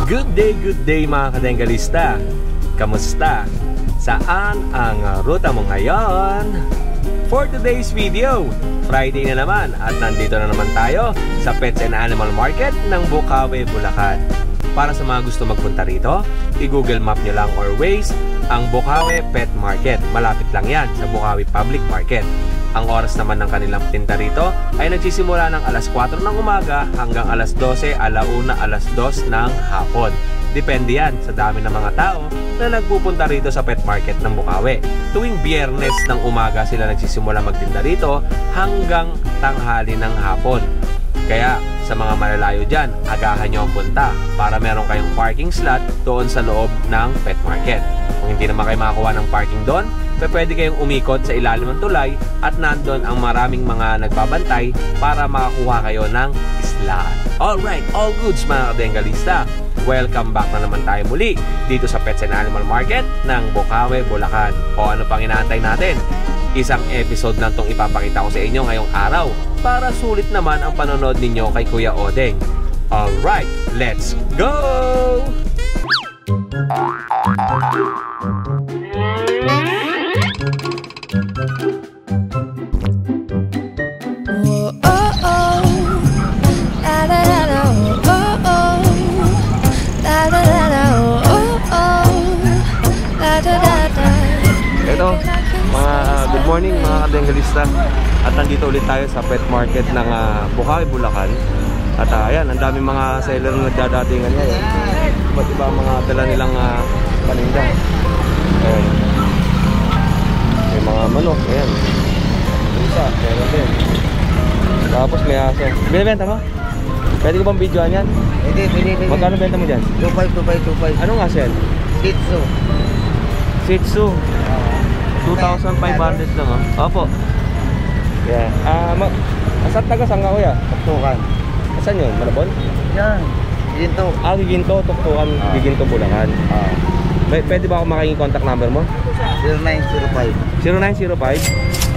Good day mga kadenggalista. Kamusta? Saan ang ruta mo ngayon? For today's video, Friday na naman at nandito na naman tayo sa Pets and Animal Market ng Bocaue, Bulacan. Para sa mga gusto magpunta rito, i-google map nyo lang or Waze ang Bocaue Pet Market. Malapit lang yan sa Bocaue Public Market. Ang oras naman ng kanilang tinda rito ay nagsisimula ng alas 4 ng umaga hanggang alas 12, alauna, alas 2 ng hapon. Depende yan sa dami ng mga tao na nagpupunta rito sa pet market ng Bocaue. Tuwing Biyernes ng umaga sila nagsisimula magtinda rito hanggang tanghali ng hapon. Kaya sa mga malalayo dyan, agahan nyo ang punta para meron kayong parking slot doon sa loob ng pet market. Kung hindi naman kayo makakuha ng parking doon, pwede kayong umikot sa ilalim ng tulay at nandun ang maraming mga nagbabantay para makakuha kayo ng slot. Alright, all goods mga kadenggalista. Welcome back na naman tayo muli dito sa Pets and Animal Market ng Bocaue, Bulacan. O ano pang inaantay natin? Isang episode lang itong ipapakita ko sa inyo ngayong araw para sulit naman ang panonood ninyo kay Kuya Odeng. Alright, let's go! Ito, good morning mga kadenggalista. At nandito ulit tayo sa pet market ng Bocaue, Bulacan. At ayan, ang daming mga seller na nagdadatingan ngayon. Iba't iba mga dala nilang paninda. Ayan. May mga manok, ayan. Isa, meron din. Tapos may aso. Binibenta mo? Pwede ko bang videoan yan? Pwede. Magkano benta mo dyan? 25. Anong aso yan? Shih Tzu. Shih Tzu. 2,500 lang Opo. Yeah. Saan taga saan ka kuya? Tuktukan. Saan yun? Malabon? Yan. Giginto. Giginto. Tuktukan. Giginto, Bulacan. Pwede ba ako makiking contact number mo? 0905 0905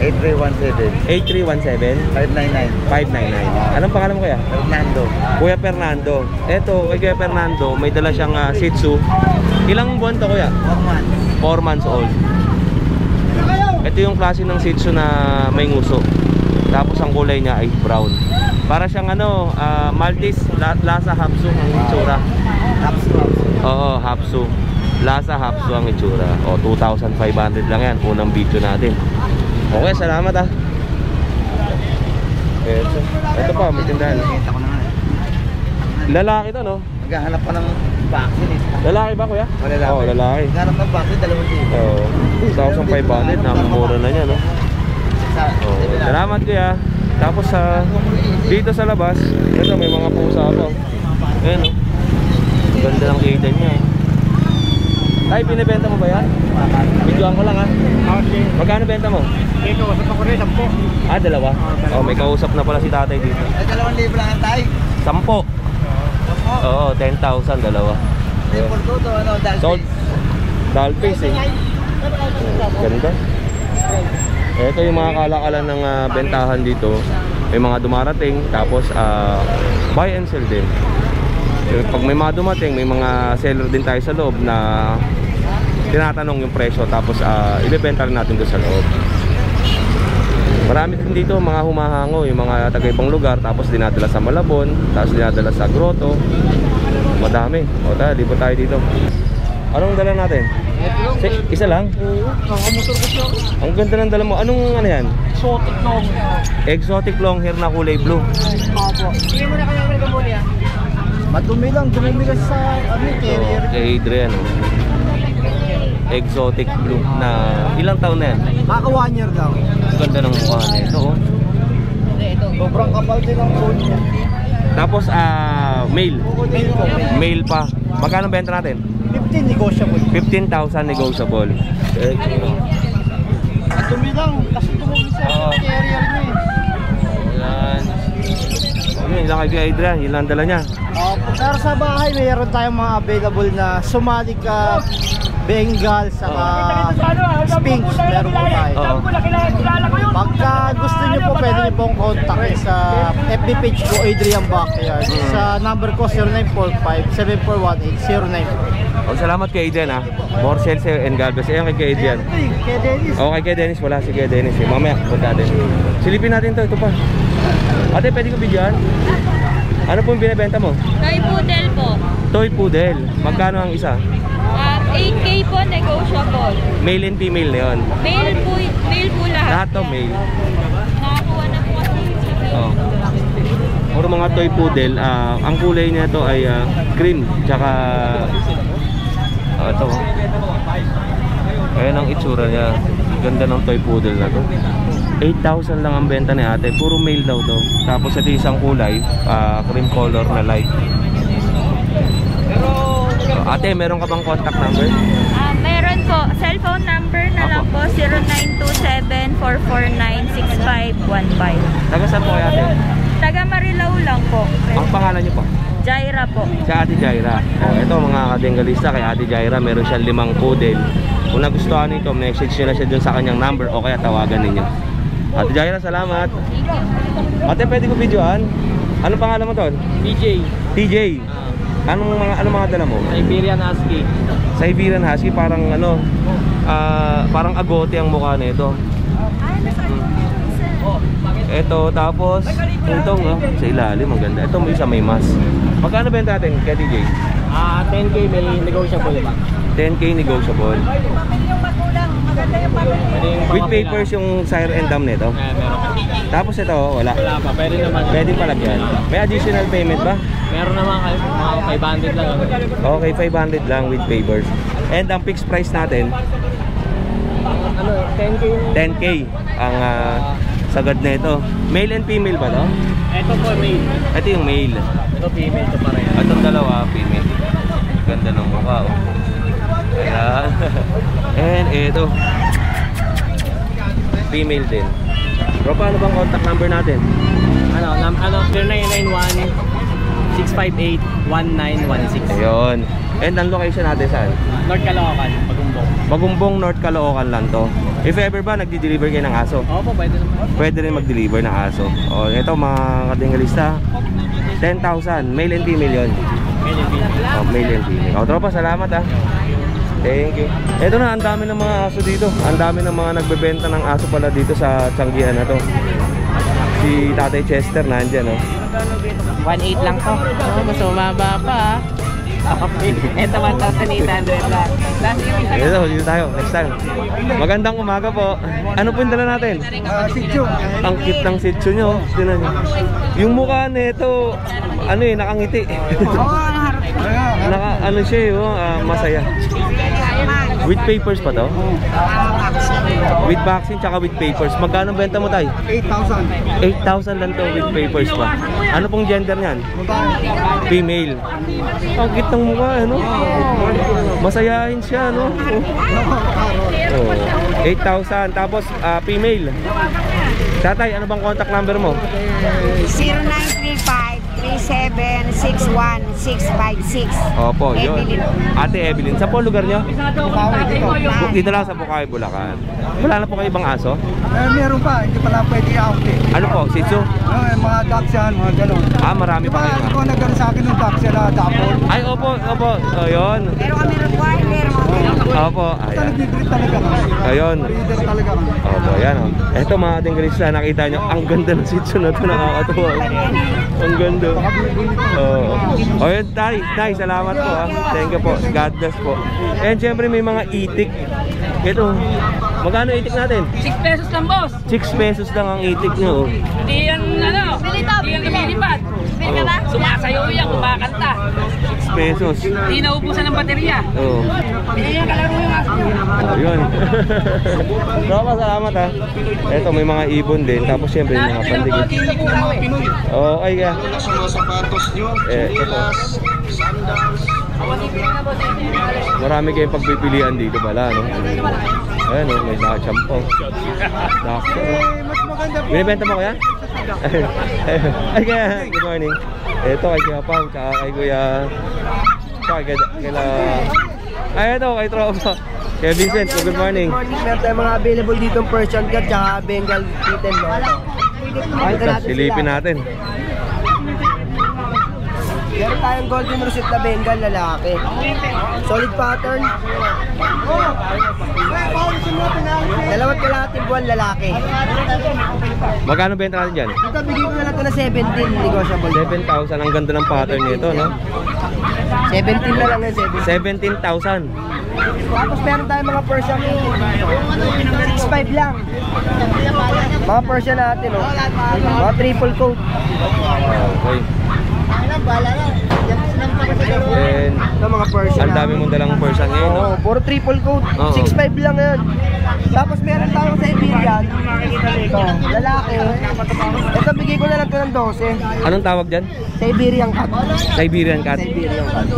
8317 599. Anong pangalan mo kuya? Fernando. Kuya Fernando. Eto, kay Kuya Fernando, may dala siyang Shih Tzu. Ilang buwan to kuya? 4 months old. Ito yung klase ng Shih Tzu na may nguso. Tapos ang kulay niya ay brown. Para siyang Maltese, lasa Hapsu ang itsura. Oo, Hapsu. Lasa Hapsu ang itsura. O, 2,500 lang yan. Unang video natin. Okay, salamat Ito pa, may tindahan. Lalaki to, no? Naghahanap pa ng vaccine. Lalaki ba, kuya? Lalaki. Oo, lalaki. Naghahanap ng vaccine, 2,000. Oo, 2,500. Namumura na niya, no? Salamat, kuya. Tapos dito sa labas, ito may mga pusa pa. Ayan, no? Ganda ng kita niya. Ay, binibenta mo ba yan? Videoan ko lang Okay. Magkano benta mo? May kausap ako rin, 10. Dalawa? May kausap na pala si tatay dito. Ay, 2,000 lang ang tayo. 10. Oo, 10,000 dalawa. Sold. Doll face Ganda. Ito yung mga kalakalan ng bentahan dito. May mga dumarating. Tapos buy and sell din. Pag may mga dumating, may mga seller din tayo sa loob na tinatanong yung presyo. Tapos ibebenta rin natin doon sa loob. Marami din dito mga humahango, yung mga taga-ibang lugar. Tapos dinadala sa Malabon, tapos dinadala sa Grotto. Madami. O tara, libo tayo dito. Anong dala natin? Isa lang? Oo, nakamotor ko siya. Ang ganda ng dala mo. Anong yan? Exotic long hair. Exotic long hair na kulay blue. Opo. Hindi mo na kaya rin mo niya. Madumi lang, dumumi kasi sa carrier. Kay Adrian. Exotic blue na ilang taon na yan? Maka 1 year daw. Ang ganda ng mukha na ito. Sobrang kapal din ang phone niya. Tapos male. Male pa. Magkano benta natin? 15 negotiable. 15,000 negotiable. Madumi lang, kasi dumumi sa carrier niya Ayan. Yun lang kay Adrian, yun lang dala niya. Pero sa bahay mayroon tayong mga available na Somali Cup, Bengal, saka Sphinx, meron po tayo. Oo. Pagka gusto nyo po, pwede nyo pong contact sa FB page ko, Adrian Backyard. Sa number ko, 0945-7418-094. Oh, salamat kay Adrian ha. More sales and God bless. Ayan kay Adrian. Kay Dennis. Okay, kay Dennis. Wala si kay Dennis eh. Mamaya, punta natin. Silipin natin to. Ito pa. Ate, pwede ko videoan? Ano po yung binibenta mo? Toy poodle po. Toy poodle. Magkano ang isa? 8K po, negotiable. Male and female na yun. Male po lahat. Lahat to male. Nakakuha na po kasi sa male. Oh. Puro mga toy poodle. Ang kulay niya to ay cream. Tsaka ito. Ayan ang itsura niya. Ganda ng toy poodle na to. 8,000 lang ang benta ni ate. Puro male daw to. Tapos ito isang kulay, cream color na light. Ate, meron ka bang contact number? Meron po. Cellphone number na lang po, 0927-449-6515. Taga saan po kaya ate? Taga Marilao lang po. Ang pangalan niyo po? Jaira po. Si Ate Jaira. Ito mga kadenggalista, kay Ate Jaira meron siyang 5 poodle. Kung nagustuhan nito, message nyo na siya dun sa kanyang number o kaya tawagan ninyo. Ate Jaira, salamat. Ate, pwede ko videoan? Anong pangalan mo ton? DJ. TJ. Anong mga dala mo? Siberian Husky. Siberian Husky, parang parang agote ang mukha nito. Ito, tapos ito sa ilalim, maganda. Ito may isa may mas. Magkano benta natin kay TJ? 10K may negotiable ba? 10K negotiable. With papers yung sire and dam nito. Tapos ito, wala. Wala pa, pwede naman. Pwede palagyan. May additional payment ba? Meron naman mga 500 lang. Okay, 500 lang with papers. And ang fixed price natin, 10K? 10K ang sagad na ito. Male and female ba to? Ito po male. Ito yung male. Ito female to pareha. Itong dalawa, female. Ganda ng mukha, oh. Ayan. And ito, female din. Bro, paano bang contact number natin? 0958-198-1916. Ayun. And ang location natin saan? North Caloocan, Bagumbong. Bagumbong, North Caloocan lang to. If ever ba nagdi-deliver kayo ng aso? Opo, pwede naman. Pwede rin mag-deliver ng aso. O, ito mga kadenggalista, 10,000. Male and female yun. Male and female. O, male and female. O, tropa, salamat ah. Thank you. Ito na, ang dami ng mga aso dito. Ang dami ng mga nagbebenta ng aso pala dito sa Tianggian na to. Si Tatay Chester nandyan, no? 1.8 lang po. Mas umaba pa. Ito 1,800 lang. Ito, dito tayo. Next time. Magandang umaga po. Ano po yung dala natin? Sityo. Ang cute ng sityo nyo. Tinan nyo. Yung mukha nito, nakangiti. Ano siya, masaya. With papers pa to? With vaccine tsaka with papers. Magkano benta mo tayo? 8,000. 8,000 lang to with papers pa. Ano pong gender niyan? Female. Ang cute ng mukha, ano? Masayahin siya, no? Oh. 8,000. Tapos female. Tatay, ano bang contact number mo? 0935-3761-656. Opo, yun. Evelyn. Ate Evelyn. Saan po lugar niyo? Bukawi. Dito lang sa Bukawi, Bulacan. Wala na po kayo ibang aso? Meron pa, hindi pala pwede out eh. Ano po? Shih Tzu? Mga dogs yan, mga gano'n. Marami pa kayo. Di ba nagkaroon sa akin ng dogs yan na dapol? Ay, opo. O, yun. Pero kami require, Opo. Ayan. Nag-breed talaga kami. Ayun. Breeder talaga kami. Opo, yan o. Eto mga ating Krista, nakita nyo, ang ganda ng Shih Tzu na ito, nakakatuwa. Ang ganda. Oo. O yun, Tay, salamat po ha. Thank you po. God bless po. And syempre may mga itik. Ito, magkano itik natin? 6 pesos lang, boss. 6 pesos lang ang itik nyo. Hindi yan, hindi yan lumilipad. Sumasayaw yan, kumakanta. 6 pesos. Hindi naubusan ng baterya. Oo. Hindi yan, kalaro yung aso. Oh, yun. Tropa, salamat ha. Ito, may mga ibon din. Tapos syempre yung mga pandigit. Oo, ay ka. Ito. Marami kayong pagpipilian dito pala, no? Ayan, no? May nakachampong. Binibenta mo kaya? Ay kaya, good morning. Ito kay Kuya Pao, tsaka kay Kuya... Tsaka kay Ay, ito, kay Tropa. Kaya Vincent, good morning. Meron tayong mga available dito Persian cat tsaka Bengal kitten. Silipin natin. Meron tayong golden rosette na Bengal lalaki. Solid pattern. Dalawat kalahating buwan lalaki. Magkano benta natin dyan? Ito, bigay ko na lang ito na 17 negotiable. 7,000. Ang ganda ng pattern nito, no? 17 na lang yan, 17,000. Tapos meron tayong mga Persian 6'5 lang. Mga Persian natin, oh. Mga triple coat. Okay. And Ito mga Persian. ang dami mong dalang Persian ngayon, no? Oo, puro triple coat. Oo. 6'5 lang yan. Tapos meron tayong Siberian. Ito, lalaki. Ito, bigay ko na lang ito ng 12. Anong tawag dyan? Siberian cat. Siberian cat. Siberian cat.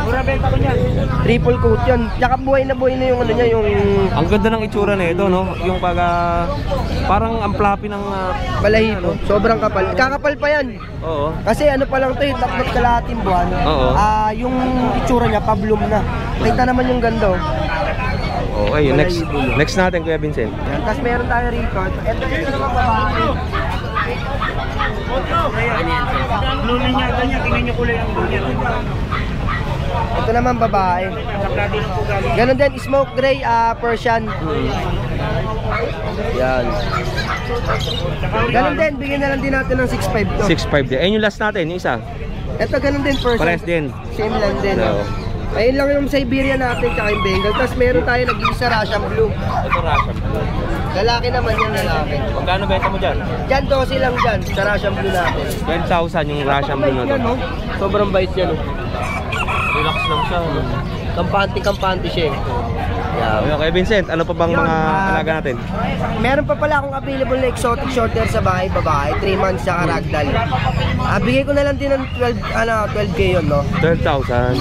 Mura benta ko niyan. Triple coat yan. Tsaka buhay na yung ano niya, yung Ang ganda ng itsura na ito, no? Yung pag parang ang fluffy ng balahibo. Sobrang kapal. Kakapal pa yan. oo. Kasi ano pa lang ito, tatlong kalahating buwan. Oo. Yung itsura niya, pa-bloom na. Kita naman yung ganda. Okay, next natin, Kuya Vincent. Yan. Tapos meron tayo rito. Ito naman babae. Ito naman babae. Ganon din, smoke gray Persian. Yan. Ganon din, bigyan na lang din natin ng 6'5 to. 6'5 din. Ayun yung last natin, yung isa. Ito ganon din Persian. Pares din. Same lang din. No. Ayun lang yung Siberian natin tsaka yung Bengal. Tapos meron tayo nag-isa Russian Blue. Ito Russian. Lalaki naman yan, lalaki. Magkano benta mo dyan? Dyan 12 lang dyan sa Russian Blue natin. 12,000 yung Russian blue na Yan, to. no? Sobrang bait yan, no? Relax lang siya. No? Kampante siya, eh. Yeah. Okay, Vincent, ano pa bang Yun, mga alaga natin? Meron pa pala akong available na exotic short hair sa bahay, babae, 3 months sa ragdoll. Bigay ko na lang din ng 12K yun, no? 12,000.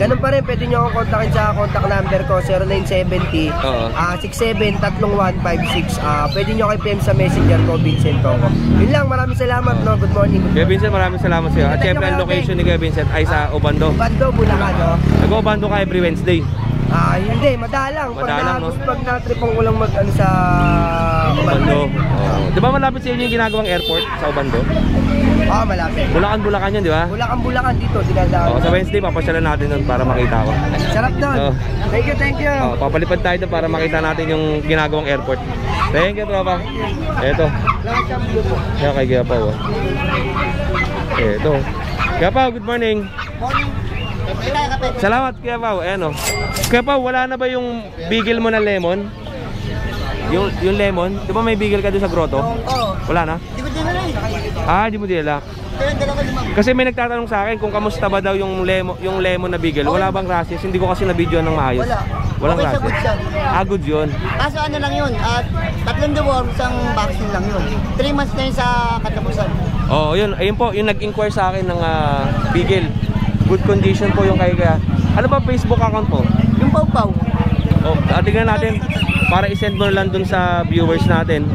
Ganun pa rin, pwede nyo akong kontakin sa contact number ko, 0970 Oo. 673156. Pwede nyo kay PM sa messenger ko, Vincent Coco. Yun lang, maraming salamat, no? Good morning. Kuya Vincent, maraming salamat sa iyo. At syempre, ang location ni Kuya Vincent ay sa Obando. Bando, Bulacan, no? Nag-Obando ka every Wednesday. Hindi, madalang. Madalang, no? Pag na-tripong ko lang mag-ano sa Obando. Di ba malapit sa inyo yung ginagawang airport sa Obando? Malapit. Bulacan yan, di ba? Bulacan dito, dinadaan. Sa Wednesday, papasyalan natin doon para makita ko. Sarap doon. Oo. Thank you. Papalipad tayo doon para makita natin yung ginagawang airport. Thank you, tropa. Eto. Kaya kay Gapaw. Eto. Gapaw, good morning. Salamat, Kuya Pao. Ayan, o. Kuya Pao, wala na ba yung bigel mo na lemon? Yung lemon? Di ba may bigel ka doon sa grotto? Wala na? Di ko dinala Di mo dinala. Kasi may nagtatanong sa akin kung kamusta ba daw yung lemon na bigel. Wala bang rashes? Hindi ko kasi na-video ng maayos. Walang Okay, rashes. Good yun. Kaso ano lang yun, 3 deworm, isang vaccine lang yun. 3 months na yun sa katapusan. Yun. Ayun po, yung nag-inquire sa akin ng bigel. Good condition po yung kaya. Ano ba Facebook account po? Yung pau-pau. Tingnan natin para i-send mo lang dun sa viewers natin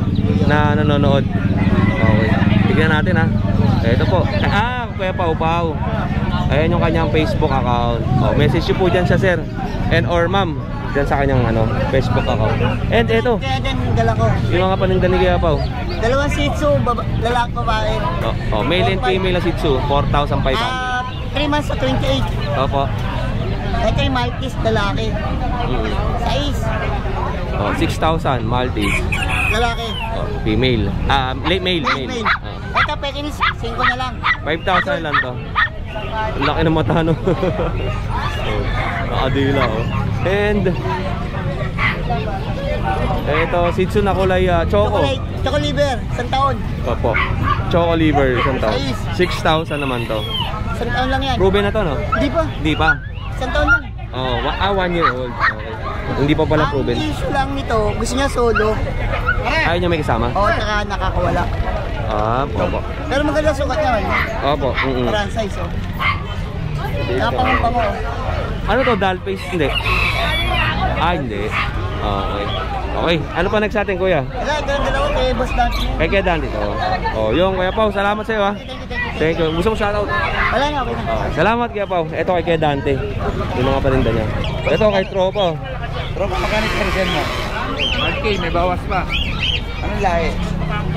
na nanonood. Okay. Tingnan natin, ha. Ito po. Kuya Pau Pau. Ayan yung kanyang Facebook account. Message nyo po dyan siya, sir. And or ma'am, dyan sa kanyang Facebook account. And ito, Kaya din dala ko. yung mga paninda ni Kuya Pau. 2 Shih Tzu, lalaki babae. Male and female na Shih Tzu, 4,500. 3 months sa 28. Opo. Ito yung Maltese, lalaki. Size, 6,000 Maltese. lalaki. Female. Male. Male. Ito Pekinese, 5 na lang. 5,000 lang to. Ang laki ng mata, no? Nakadila, oh. And ito, Shih Tzu na kulay choco. Choco liver, 1 taon. Opo. Choco liver, 1 taon. 6,000 naman to. 1 taon lang yan. Proven na to, no? Hindi pa, Hindi pa. 1 taon lang. 1 year old. Okay. Hindi pa pala proven. Ang issue lang nito, gusto niya solo. Ayaw niya may kasama? Tsaka nakakawala. Opo. Pero maganda sukat niya, Opo. parang size, Napango-pango. Ano to, doll face? Hindi. Hindi. Okay. Okay. Ano pa next atin, kuya? Ito yung dalawa kay Boss Dante. Kay Kuya Dan dito. Yung Kuya Pau, salamat sa iyo, ha. Thank you. Thank you. Gusto mo shoutout? Wala na, okay na. Salamat kaya Pao. Ito kay Kuya Dante. Yung mga paninda niya. Ito kay Tropa. Tropa, magkano persian mo? 1K, may bawas pa. Anong lahi?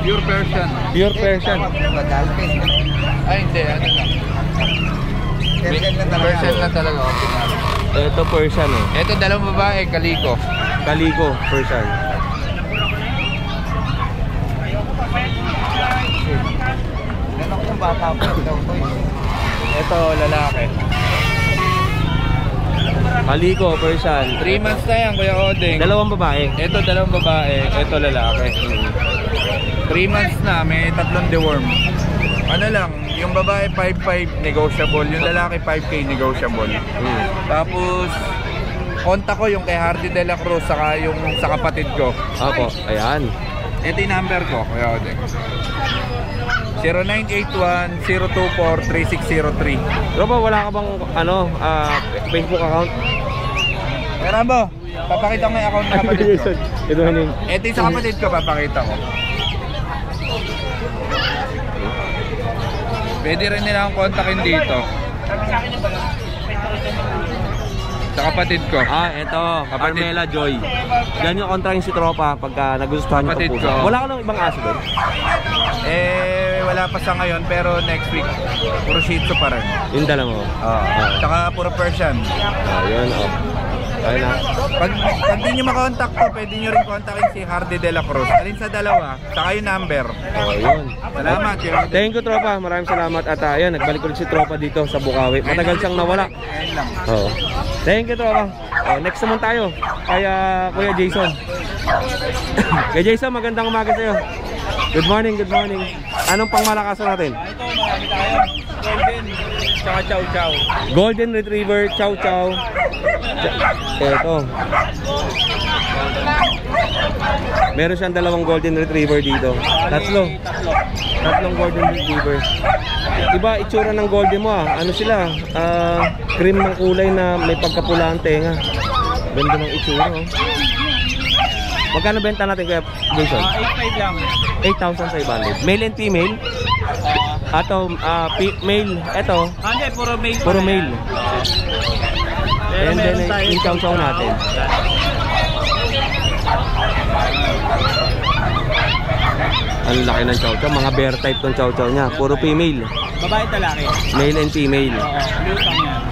Pure Persian. Pure Persian. Madalpin. Ay, hindi. Ano lang. Persian lang talaga. Persian lang talaga. Ito Persian eh. Ito, dalawang babae, kaliko. Kaliko, Persian. Ganun ko yung bata po. Ito, lalaki. Kaliko, Persian. 3 months na yan, Kuya Odeng. Dalawang babae. Ito, dalawang babae. Ito, lalaki. 3 months na, may 3 deworm. Ano lang, yung babae 5.5 negotiable, yung lalaki 5K negotiable. Tapos, kontak ko yung kay Hardy de la Cruz, saka yung sa kapatid ko. Opo, ayan. Ito yung number ko, Kuya Odeng. 0981-024-3603. Tropa, wala ka bang ano, Facebook account? Meron mo, papakita mo yung account ng kapatid ko. Ito yung Ito yung sa kapatid ko, papakita ko. Pwede rin nila akong kontakin dito. Sa kapatid ko. Ito, Carmela Joy. Yan yung kontrahin si Tropa pagka nagustuhan niyo Kapatid po. ko. Wala ka nang ibang aso doon? Wala pa sa ngayon, pero next week, puro Shih Tzu pa rin. Yung dala mo. Tsaka puro Persian. Yun, ayun na. Pag di nyo makontak ko, pwede nyo rin kontakin si Hardy de la Cruz. Alin sa dalawa, saka yung number. Yun. Salamat. Thank you, Tropa. Maraming salamat. At ayun, nagbalik ulit si Tropa dito sa Bukawi. Matagal siyang nawala. Ayun lang. Thank you, Tropa. Next naman tayo. Kaya Kuya Jason. Kuya Jason, magandang umaga sa'yo. Good morning, good morning. Anong pangmalakasan natin? Ito, marami tayo. Golden, tsaka Chow Chow. Golden Retriever, Chow Chow. Ito. Meron siyang dalawang Golden Retriever dito. Tatlong Golden Retriever. Iba itsura ng Golden mo Ano sila? Cream ng kulay na may pagkapula ang tenga. Ganda ng itsura Magkano benta natin kaya Jason? 8.5 lang. 8,500. Male and female? Ato male. Ito. Hindi, puro male. Puro male. And then yung chow-chow natin. Ang laki ng chow-chow. Mga bear type tong chow-chow niya. Puro female. Babae talaki. Male and female. Blutang yan.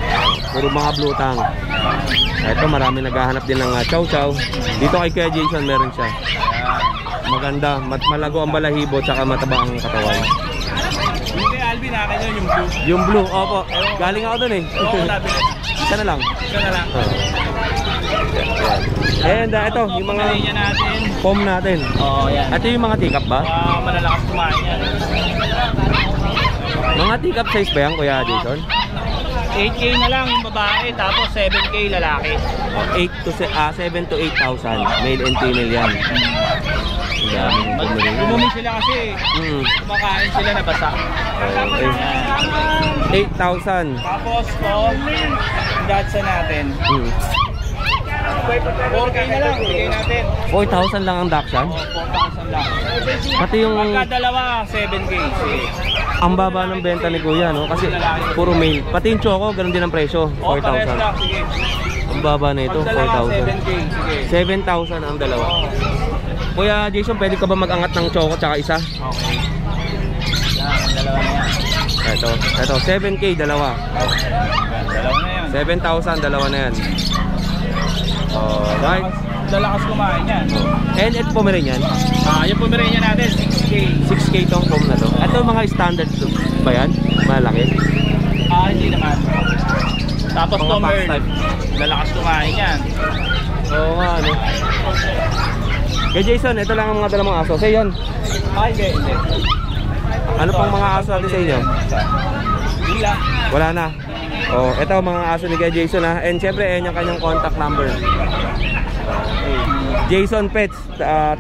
Puro mga blue tang. Ito marami naghahanap din ng chow-chow. Dito kay Kuya Jason meron siya. Maganda, malago ang balahibo tsaka mataba ang katawan. Yung kay Alvin, akin yun yung blue. Yung blue, opo. Galing ako dun Oo, labi na. Isa na lang. Isa na lang. And ito, yung mga Pumilinya natin. foam natin. Oo, yan. Ito yung mga tikap ba? Malalakas kumain yan. Mga tikap size ba yan, Kuya Jason? 8K na lang yung babae, tapos 7K lalaki. 7 to 8,000. Male and female yan. Ang daming bumili. Lumumi sila kasi kumakain sila na basa. Okay. 8,000. Tapos po, Dachshund natin. 4K na lang, bigay natin. 4,000 lang ang Dachshund? 4,000 lang. Pati yung Pagka dalawa, 7K. ang baba ng benta ni Kuya, no? Kasi puro male. Pati yung choco, ganun din ang presyo. 4,000. Sige. Ang baba na ito, Pag dalawa, 4,000. 7K. Sige. 7,000 ang dalawa. Kuya Jason, pwede ka ba mag-angat ng choco tsaka isa? Okay. Yan, dalawa na yan. Ito, 7K, dalawa. Dalawa na yan. 7,000, dalawa na yan. Alright. Lalakas kumain yan. And ito Pomeranian. Yung Pomeranian natin, 6K. 6K tong foam na to. Ito mga standard ba yan? Malaki? Hindi naman. Tapos Mga Pomer, box type. lalakas kumain yan. Oo nga, ano. Kay Jason, ito lang ang mga dalamang aso. Sa'yo yan. Hindi. Ano pang mga aso natin sa inyo? Wala. Wala na. Ito mga aso ni Kuya Jason ha. And syempre, ayan yung kanyang contact number. Jason Pets,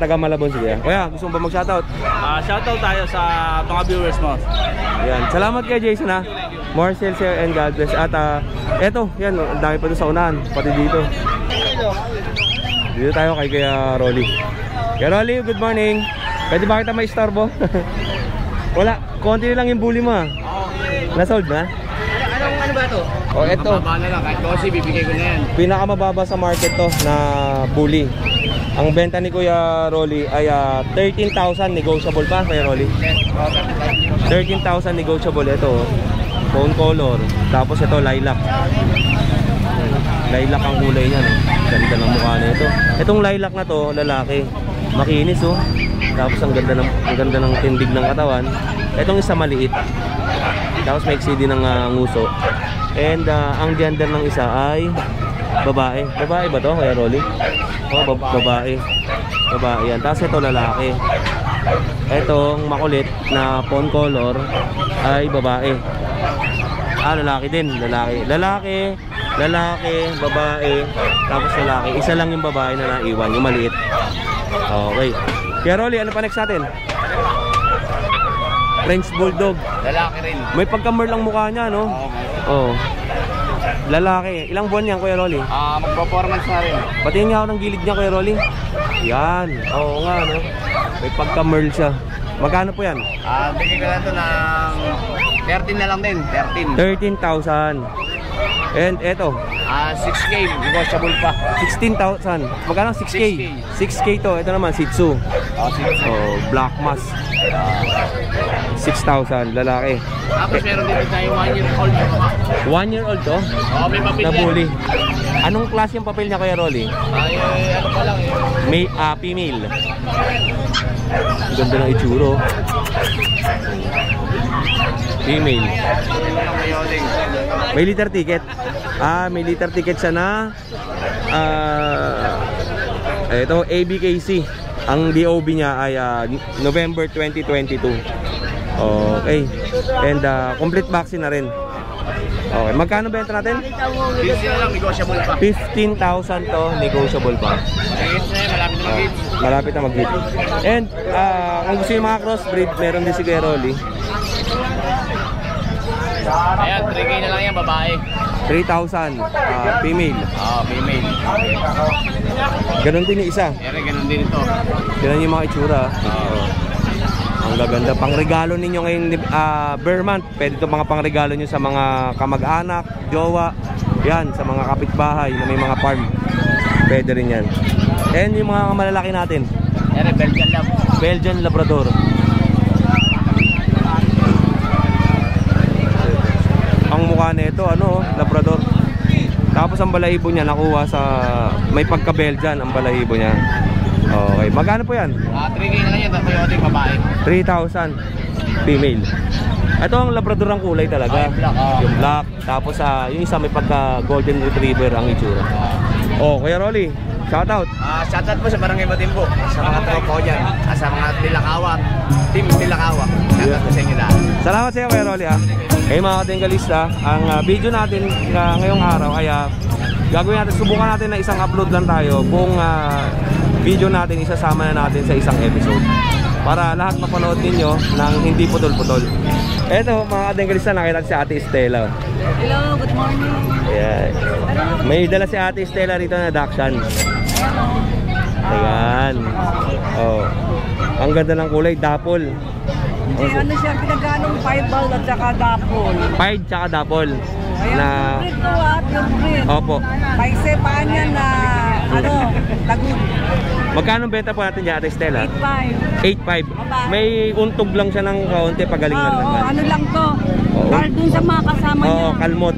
taga Malabon siya. Kuya, gusto mo ba mag-shoutout? Shoutout tayo sa mga viewers mo. Yan. Salamat kay Jason ha. More sales here and God bless. At eto, yan, ang dami pa doon sa unahan, pati dito. Dito tayo kay Kuya Rolly. Kuya Rolly, good morning. Pwede ba kita may istorbo? Wala. konti lang yung bully mo ah. Na-sold na? Ano ba to? O eto, Mababa na lang, kahit kasi bibigay ko na yan. pinakamababa sa market to na bully. Ang benta ni Kuya Rolly ay 13,000 negotiable pa, Kuya Rolly. 13,000 negotiable. Ito, bone color. Tapos ito, lilac. Lilac ang kulay niya, no? Ganda ng mukha na ito. Itong lilac na to, lalaki. Makinis, oh. Tapos ang ganda ng tindig ng katawan. Itong isa maliit. Tapos may exceed ng nguso. And ang gender ng isa ay babae. Babae ba to, Kuya Rolly? Oh, babae. Babae yan. Tapos ito lalaki. Itong makulit na pawn color ay babae. Lalaki din. Lalaki, babae. Tapos lalaki. Isa lang yung babae na naiwan, yung maliit. Okay. Kuya Rolly, ano pa next natin? French Bulldog. Lalaki rin. May pagka-merlang mukha niya, no? Oo. Lalaki. Ilang buwan yan, Kuya Rolly? Magpa-performance na rin. Patingin nga ako ng gilid niya, Kuya Rolly. Yan. Oo nga, no? May pagka-merl siya. Magkano po yan? Bigay ko lang ito ng 13 na lang din. 13,000. And eto, 6K, negotiable pa. 16,000. Magkano? 6K. 6K to. Ito naman, Shih Tzu. 6K. Oh, Black Mass. 6,000. Lalaki. Tapos meron dito tayo 1 year old. 1 year old to? May papel yan. Nabuli. Anong klase yung papel niya, Kuya Rolly? Ano pa lang eh. May female. Ang ganda ng itsuro. Female. May liter ticket. May liter ticket siya na ito, ABKC. Ang DOB niya ay November 2022. Okay. And complete vaccine na rin. Okay, magkano benta natin? 15 na lang, negotiable pa. 15,000 to, negotiable pa. Malapit na mag-hit. And kung gusto yung mga crossbreed, meron din si Kuya Rolly. Ayan, 3K na lang yan, babae. 3,000, female. Female. Ganon din yung isa. Ganun din ito. Tignan yung mga itsura. Ang gaganda. Pangregalo ninyo ngayon, Bear Month. Pwede ito mga pangregalo nyo sa mga kamag-anak, jowa. Yan, sa mga kapitbahay na may mga farm. Pwede rin yan. And yung mga malalaki natin. Belgian Lab. Belgian Labrador. Ang mukha nito, Labrador. Tapos ang balahibo niya nakuha sa may pagka-Belgian ang balahibo niya. Okay, magkano po yan? 3K na lang yan, tapos yung babae. 3,000 female. Ito ang Labrador ang kulay talaga. Black, yung black. Tapos yung isa may pagka Golden Retriever ang itsura. Kuya Rolly, shoutout. Shoutout po sa Barangay Matimbo, sa mga tropa ko dyan, sa mga Tilakawa, team Tilakawa. Shoutout po sa inyo lahat. Salamat sa iyo, Kuya Rolly. Kayo mga katinggalista, ang video natin ngayong araw ay gagawin natin, subukan natin na isang upload lang tayo kung video natin isasama na natin sa isang episode para lahat mapanood ninyo ng hindi putol-putol. Eto mga katinggalista, nakita si Ate Estela. Hello, good morning. Yeah. May dala si Ate Estela rito na Dachshund. Ayan. Ang ganda ng kulay, dapol. Ano siya, pinaganong 5 ball at saka dapol. 5 tsaka dapol. Ayan, Na pure breed to pure breed. Opo. Paise paan yan na, tagod. Magkano benta po natin dyan, Ate Estela? 8.5. 8.5. May untog lang siya ng kaunti, pagaling na naman. ano lang to. Oo. Dun sa mga kasama niya. Kalmot.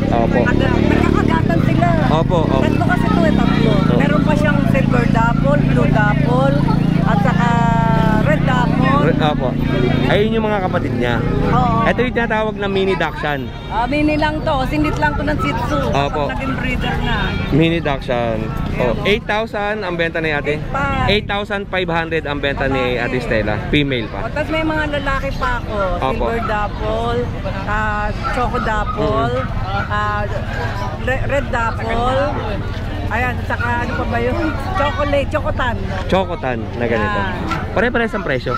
Opo. Nagkakagatan sila. Opo. Tatlo kasi ito tatlo. Meron pa siyang silver dapol, blue dapol, at saka red dapol. Opo. Ayun yung mga kapatid niya. Oo. Ito yung tinatawag na mini Dachshund. Mini lang to. Sindit lang to ng Shih Tzu. Opo. Kapag naging breeder na. Mini Dachshund. 8,000 ang benta ni ate. 8,500 ang benta ni Ate Estela. Female pa. Tapos may mga lalaki pa ako. Opo. Silver dapol, choco dapol, red dapol. Ayan, saka ano pa ba yun? Chocotan. Chocotan na ganito. Pare-pares ang presyo.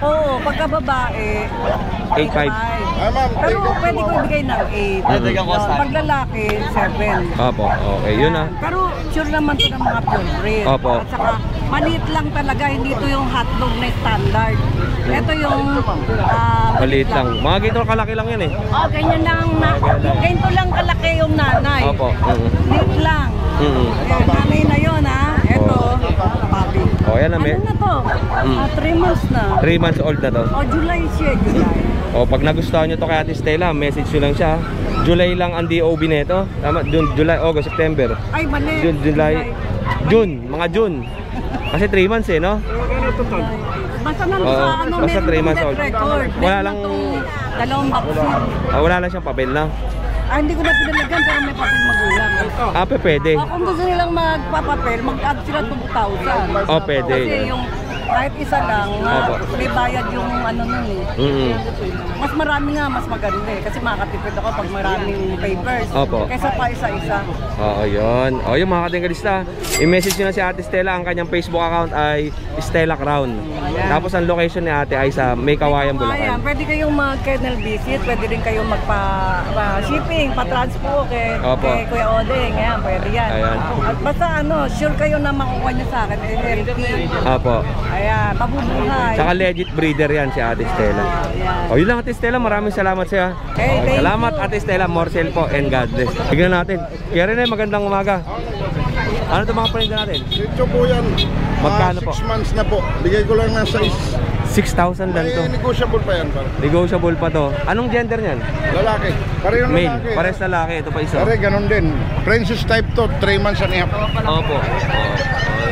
Oo, pagka babae, 8.5. Pero pwede ko ibigay ng 8. Pag lalaki, 7. Opo, okay. Yun Pero sure naman ito ng mga pure breed. Opo. At saka maliit lang talaga, hindi ito yung hotdog na standard. Ito yung Maliit lang. Mga ganito kalaki lang yan eh. Oh, ganyan lang ganito lang kalaki yung nanay. Opo. Liit lang. Ayan, nanay na yun ha. Ito, papi. Oh, yan na Ano na to? 3 months na. 3 months old na to. Oh, July siya, July. O pag nagustuhan nyo to kay Ate Stella, message nyo lang siya. July lang ang DOB nito. Tama, July, August, September. Ay, mali. June, mga June. Kasi 3 months eh, no? Basta sa basta 3 months old. Record. Wala lang dalawang vaccine. wala lang siyang papel na. Hindi ko na pinalagyan pero may papel magulang. Pwede. Kung gusto nilang magpapapel, mag-add sila 2,000. Pwede. Kasi yung kahit isa lang, may bayad yung ano nun eh. Mas marami nga, mas maganda eh. Kasi makakatipid ako pag maraming papers. Kaysa pa isa-isa. Oo, yun. Yung mga katinggalista, i-message nyo na si Ate Stella. Ang kanyang Facebook account ay Stella Crown. Tapos ang location ni Ate ay sa May Kawayan, Bulacan. Pwede kayong mag-kennel visit. Pwede rin kayong magpa-shipping, pa-transpo kay Kuya Odeng. Ayan, pwede yan. At basta sure kayo na makukuha nyo sa akin. LLP. Ayan, mabubuhay. Tsaka legit breeder yan si Ate Stella. Yun lang Ate Stella, maraming salamat siya. Salamat Ate Stella, Morcel po and God bless. Tignan natin. Kaya rin magandang umaga. Ano ito mga paninda natin? Ito po yan. Magkano po? 6 months na po. Bigay ko lang ng 6,000 lang to. Negotiable pa yan. Negotiable pa to. Anong gender niyan? Lalaki. Parehong male. lalaki. Pares lalaki. Ito pa isa. Pare, ganun din. Princess type to. 3 months and a half. Opo.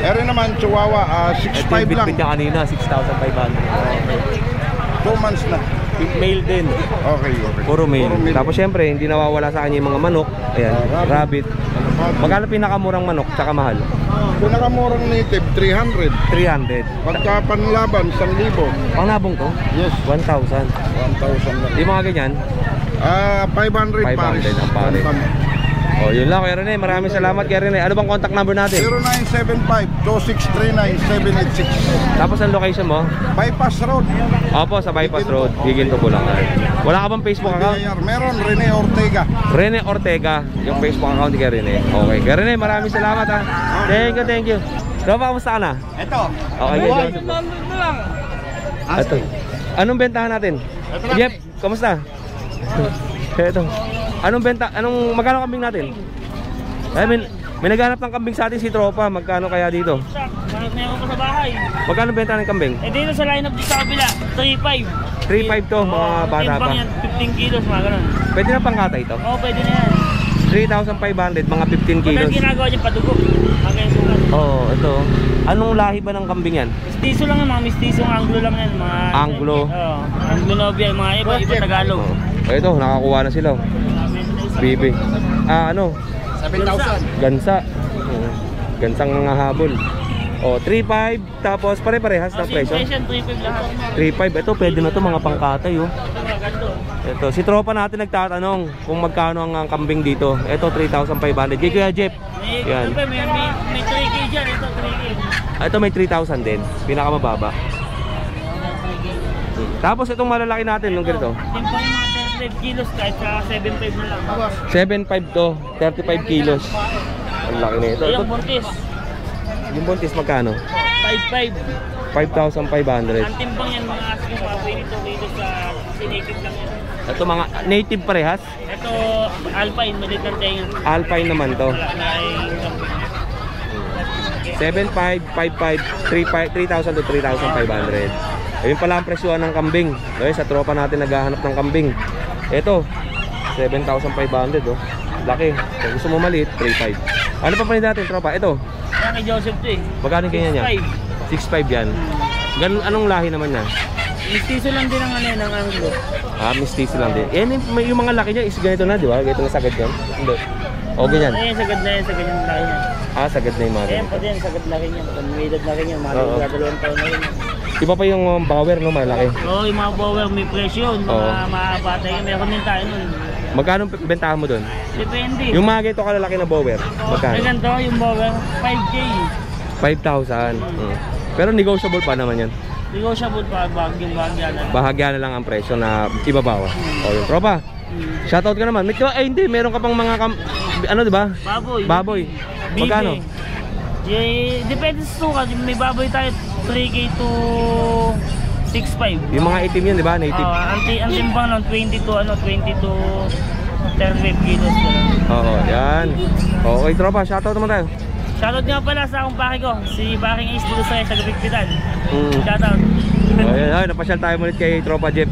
Ere naman, Chihuahua, 6'5 lang. Ito yung niya kanina, 6,500. 2 months na. Male din. Okay. Puro male. Tapos syempre, hindi nawawala sa kanya yung mga manok. Ayan, rabbit. Magkano pinakamurang manok, tsaka mahal? Pinakamurang native, 300. 300. Pagka panlaban, 1,000. Pangnabong to? Yes. 1,000. 1,000 lang. Yung mga ganyan? 500 pares. 500 ang pare. Yun lang Kuya Rene, maraming salamat Kuya Rene. Ano bang contact number natin? 0975-2639-786. Tapos ang location mo? Bypass Road. Opo, sa Bypass Road, Giginto, Bulacan. Wala ka bang Facebook account? Meron, Rene Ortega. Rene Ortega, yung Facebook account ni Kuya Rene. Okay, Kuya Rene, maraming salamat ha. Thank you. Ropa, kamusta ka na? Ito. Okay, ito. Anong bentahan natin? Jeff, kamusta? Ito. Magkano kambing natin? May naghanap ng kambing sa atin si Tropa. Magkano kaya dito? Meron ko sa bahay. Magkano benta ng kambing? Dito sa line-up dito sa kabila, 3.5. 3.5 to, mga bata pa. Yan, 15 kilos, mga ganun. Pwede na pangkata ito? Oo, pwede na yan. 3,500, mga 15 kilos. Kung ginagawa niya padugo, mga sukat. Ito. Anong lahi ba ng kambing yan? Mistiso lang yan, mga mistisong Anglo lang yan. Anglo? Oo, Anglo-Nobia, mga iba Tagalog. Ito, nakakuha na sila. Bibi. 7,000. Gansa. Gansang mga habol. 3.5 tapos pare-parehas ng presyo. 3.5 lahat. 3.5. Ito pwede na to mga pangkatay Ito, si Tropa natin nagtatanong kung magkano ang kambing dito. Ito 3,500. Kay Kuya Jeff. Yan. May 3K dyan, ito 3K. Ito may 3,000 din. Pinakamababa. Tapos itong malalaki natin nung ganito. Timpang yung mga 35 kilos kahit sa 7.5 na lang. 7.5 to, 35 kilos. Ang laki na ito. Yung buntis. Yung buntis magkano? 5.5. 5,500. Ang timbang yan mga asking mga 22 kilos sa native lang yan. Ito mga native parehas? Ito Alpine, maliit ng tenga. Alpine naman to. 7.5, 5.5, 3,000 to 3,500. Ayun pala ang presyohan ng kambing. Sa Tropa natin naghahanap ng kambing. Ito 7,500 Laki. Kung gusto mo maliit, 3.5. Ano pa panin natin, Tropa? Ito. Yan kay Joseph to Magkano ganyan niya? 6.5 yan. Anong lahi naman yan? Mistiso lang din ang ng Anglo. Mistiso lang din. Yung mga laki niya is ganito na, di ba? Ganito na sagad yan. Hindi. Ganyan. Sagad na yan, sagad yung laki niya. Sagad na yung mga ganyan. Ayan, sagad laki niya. May edad laki niya, mga 2 taon na rin. Iba pa yung bower, no? Malaki. Yung mga bower may presyo. Mga bata yun, meron din tayo nun. Magkano bentahan mo doon? Depende. Yung mga ganito kalalaki na bower, magkano? Ganito, yung bower, 5K. 5,000. Pero negotiable pa naman yan. Negotiable pa, bahagya na. Bahagya na lang ang presyo na ibabawa. Yung Tropa. Shoutout ka naman. Hindi, meron ka pang mga di ba? Baboy. Magkano? Depende sa sukat. May baboy tayo 3K to 6.5. Yung mga itim yun, di ba? Native. Ang timbang nun, 20 to 35 kilos. Oo, yan. Okay, tropa, shoutout naman tayo. Shoutout nga pala sa akong pake ko, si Baking Ace dito sa Gabigpitan. Shoutout. Ay, napasyal tayo ulit kay Tropa Jeff.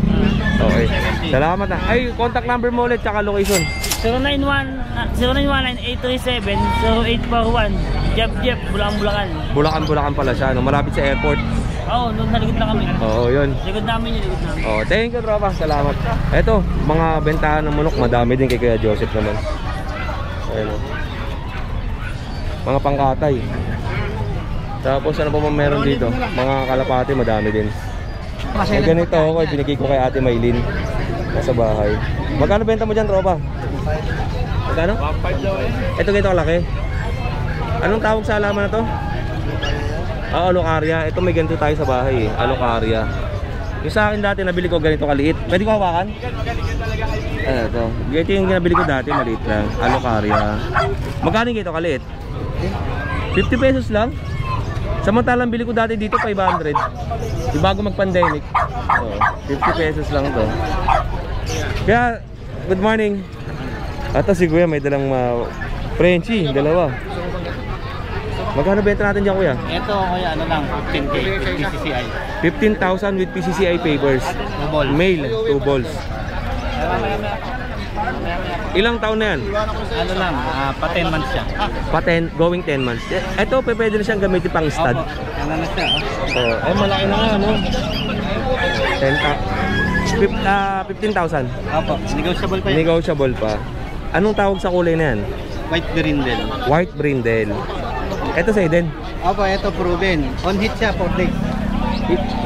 Okay. Salamat na. Ay, contact number mo ulit, tsaka location. 0919-837-0841. Jeff, Bulacan. Bulacan pala siya, no? Malapit sa airport. Oo, doon naligod lang kami. Oo, yun. Likod namin. Oh, thank you, Tropa. Salamat. Eto, mga bentahan ng manok, madami din kay Kuya Joseph naman. Ayun, mga pangkatay. Tapos ano pa ba meron dito? Mga kalapati, madami din. May ganito ako, binigay ko kay Ate Maylin nasa bahay. Magkano benta mo dyan, Tropa? Magkano? 1.5 daw eh. Ito ganito kalaki. Anong tawag sa halaman na to? Alocaria. Ito may ganito tayo sa bahay eh. Alocaria. Yung sa akin dati nabili ko ganito kaliit. Pwede ko hawakan? Ito. Ito yung nabili ko dati, maliit lang. Alocaria. Magkano ganito kaliit? 50 pesos lang. Samantalang bili ko dati dito 500. Di bago mag-pandemic. 50 pesos lang to. Kaya, good morning. Ito si Kuya may dalang Frenchie, dalawa. Magkano benta natin dyan, Kuya? Ito, Kuya, ano lang, 15K with PCCI. 15,000 with PCCI papers. Male, 2 balls. Ilang taon na yan? Ano lang, pa 10 months siya. Pa 10, going 10 months. Ito, pwede na siyang gamitin pang stud. Ano na siya, Ay, malaki na nga, no? 15,000. Opo, negotiable pa yan. Negotiable pa. Anong tawag sa kulay na yan? White brindle. White brindle. Ito sa Eden. Opo, ito proven. On hit siya, 4 days.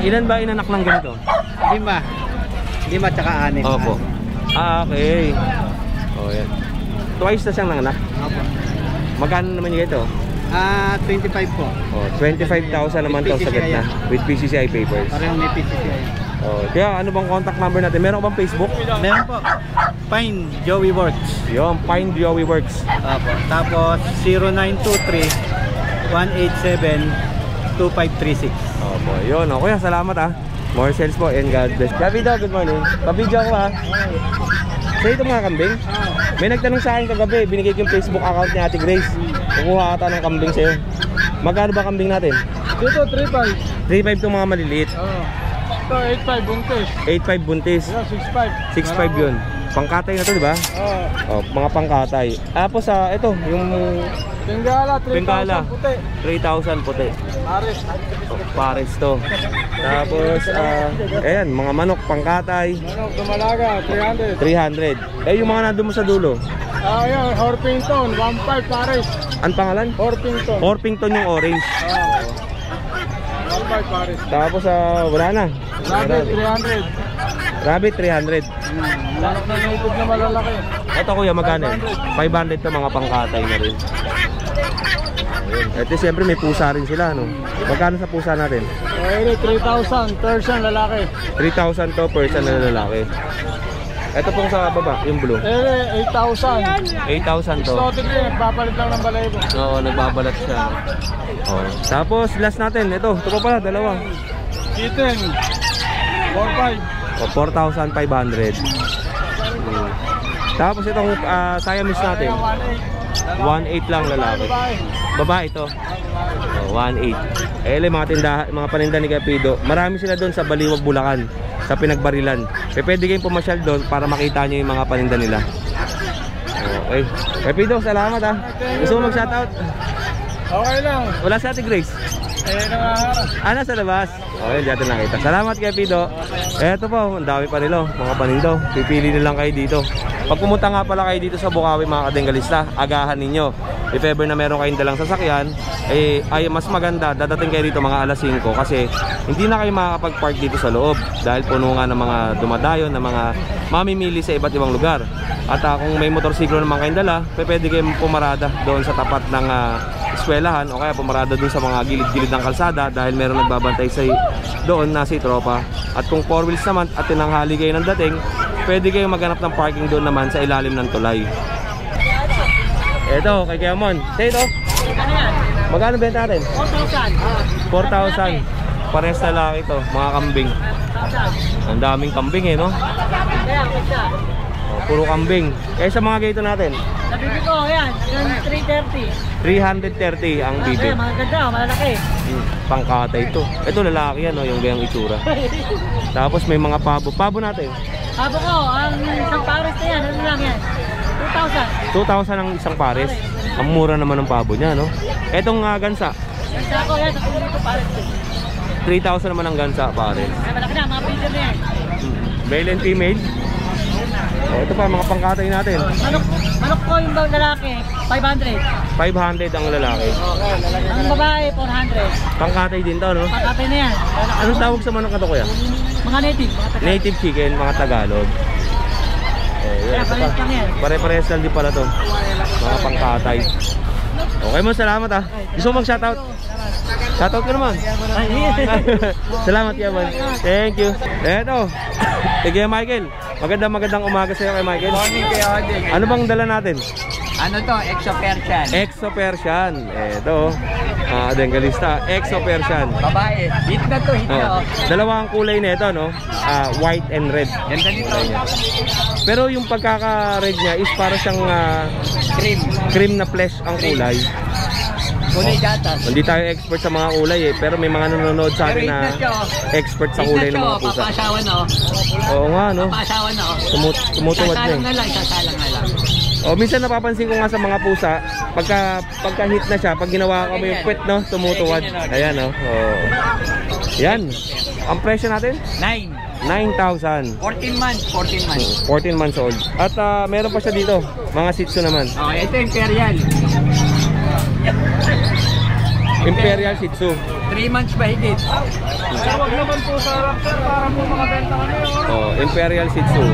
Ilan ba inanak ng ganito? 5 tsaka 6. Opo. Okay. Oh, yan. Twice na siyang nanganak. Opo. Magkano naman yung ito? 25 po. Oh, 25,000 naman to sa gitna. With PCCI papers. Parehong may PCCI. Oh, kaya ano bang contact number natin? Meron ka bang Facebook? Meron po. Fine Joey Works. Yung Fine Joey Works. Opo. Tapos 0923-187-2536. Opo, yun. O kuya, salamat ah. More sales po and God bless. Davido, good morning. Pabidyo ko ha. Sa ito mga kambing? May nagtanong sa akin kagabi, binigay ko yung Facebook account ni Ate Grace. Kukuha ata ng kambing sa'yo. Magkano ba kambing natin? Dito, 3.5. 3.5 itong mga maliliit. Ito, 8.5 buntis. 8.5 buntis. 6.5. 6.5 yun. Pangkatay na to, di ba? Oh, mga pangkatay. Tapos ito, yung Bengala, 3,000 Bengala. puti. 3,000 puti. Pares. Oh, pares to. Tapos, ayan, mga manok, pangkatay. Manok, dumalaga, 300. 300. Yung mga nandun mo sa dulo. Ayan, Orpington, 1.5 pares. Ang pangalan? Orpington. Orpington yung orange. 1.5 pares. Tapos, wala na. Rabbit, 300. Rabbit, 300. Manok na native na malalaki. Ito kuya, magkano? 500 to, mga pangkatay na rin. Ito siyempre may pusa rin sila, no? Magkano sa pusa natin? Ere, 3,000, Persian, lalaki. 3,000 to, person na lalaki. Ito pong sa baba, yung blue. Ere, 8,000. 8,000 to. Exotic din, nagpapalit lang ng balayibo. Oo, nagbabalat siya. Oh. Tapos last natin, ito pa pala, dalawa. Kitten, 4,500. O, 4,500. Tapos itong Siamese natin, 1,800 lang lalaki. Babae ito. Oh, 1,800. Mga paninda ni Kapido. Marami sila doon sa Baliwag, Bulacan, sa Pinagbarilan. Pwede kayong pumasyal doon para makita nyo yung mga paninda nila. Okay. Kapido, salamat ha. Gusto mo mag-shoutout? Okay lang. Wala si Ate Grace. Nangaharap. Sa labas. Okay, dito nakita. Salamat kay Pido. Eto po, ang dami pa nilo, mga panindo. Pipili nilang kayo dito. Pag pumunta nga pala kayo dito sa Bukawi mga kadenggalista, agahan ninyo. If ever na meron kayong dalang sasakyan, ay mas maganda, dadating kayo dito mga alas 5 kasi hindi na kayo makakapag-park dito sa loob dahil puno nga ng mga dumadayon, ng mga mamimili sa iba't ibang lugar. At kung may motorsiklo naman kayong dala, pwede kayong pumarada doon sa tapat ng eskwelahan o kaya pumarada doon sa mga gilid-gilid ng kalsada dahil meron nagbabantay sa doon na si tropa. At kung 4 wheels naman at tinanghali kayo ng dating, pwede kayong maghanap ng parking doon naman sa ilalim ng tulay. Eto, kay Kiamon. Say ito. Ano yan? Magkano benta natin? 4,000. 4,000. Parehas na laki to, mga kambing. Ang daming kambing eh, no? Oh, puro kambing. Eh sa mga gato natin? Sa bibi ko, yan. 330. 330 ang bibi. Mga ganda, malalaki. Pangkatay ito. Ito lalaki yan, no? Yung gayang itsura. Tapos may mga pabo. Pabo natin? Pabo ko, ang isang pares na yan. Ano lang yan? 2,000. 2,000 ang isang pares. Ang mura naman ng pabo niya, no? Etong gansa? Gansa ko, yan. Sa dito pares. 3,000 naman ang gansa, pares. Ay, malaki na, mga feeder na yan. Male and female? Oh, ito pa, mga pangkatay natin. Manok ko yung lalaki, 500. 500 ang lalaki. Ang babae, 400. Pangkatay din to, no? Pakatay na yan. Anong tawag sa manok na to, kuya? Mga native. Native chicken, mga Tagalog. Kaya pares lang yan. Pare-parehas lang din pala to. Mga pangkatay. Okay mo, salamat ah. Gusto mo mag-shoutout? Shoutout ka naman. Salamat yaman. Thank you. Eto. Sige Michael. Magandang umaga sa iyo kay Michael. Morning Kuya Oding. Ano bang dala natin? Ano to? Exo Persian. Exo Persian. Eto. Bengalista. Exo Persian. Babae. Hit na to, hit na. Dalawa ang kulay nito, no? White and red. Ganda nito. Pero yung pagkaka-red niya is para siyang cream na flesh ang kulay. Kulay gatas. Hindi tayo expert sa mga kulay eh, pero may mga nanonood sa atin na expert sa kulay ng mga pusa. Papasawan na Oo nga, no? Papasawan na Tumutuwad na eh. Sasalang na lang. Minsan napapansin ko nga sa mga pusa, pagka-hit na siya, pag ginawa ko yung puwet, no? Tumutuwad. Ayan, no? Yan. Ang presyo natin? 9,000. 14 months. 14 months old. At meron pa siya dito, mga Shih Tzu naman. Okay, ito Imperial. Imperial Shih Tzu. 3 months ba higit? Huwag naman po sa raptor para po makabenta kami. Imperial Shih Tzu.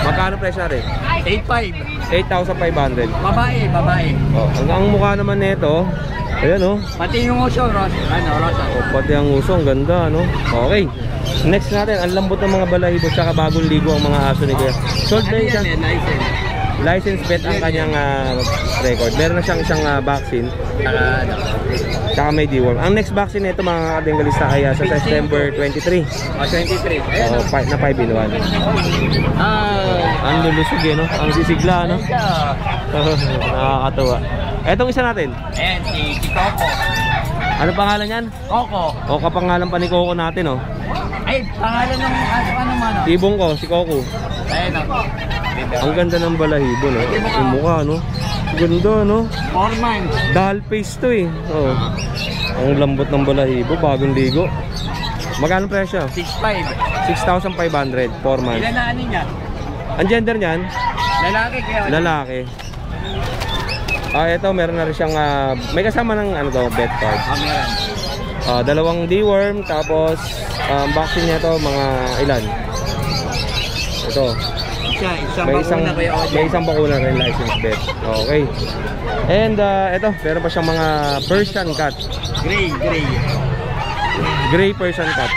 Magkano presyo natin? 8,500. 8,500. Babae. Ang mukha naman nito, ayan oh. Pati yung uso, rosa. Pati ang uso, ang ganda, no? Okay. Next natin, ang lambot ng mga balahibo saka bagong ligo ang mga aso ni Kuya. Sold na siya. License vet ang kanyang record. Meron na siyang isang vaccine. Saka may deworm. Ang next vaccine nito mga kabengalista ay sa September 23. 23. Na 5 in 1. Ang lulusog eh, no? Ang sisigla, no? Nakakatawa. Etong isa natin. Ayan, si Coco. Ano pangalan yan? Coco. O kapangalan pa ni Coco natin, oh. Ay, pangalan ng aso ka naman, oh. Ibong ko, si Coco. Ayan, oh. Ang ganda ng balahibo, no? Yung mukha, no? Ganda, no? 4 months. Doll face to, eh. Oh. Ang lambot ng balahibo, bagong ligo. Magkano presyo? 6,500. 6,500, 4 months. Ilan na ano niya? Ang gender niyan? Lalaki kaya. Lalaki. Ito, meron na rin siyang, may kasama ng, vet card. Meron. Dalawang deworm, tapos, vaccine niya to, mga ilan? Ito. May isang bakuna rin, license vet. Okay. And, ito, meron pa siyang mga Persian cat. Gray Persian cat.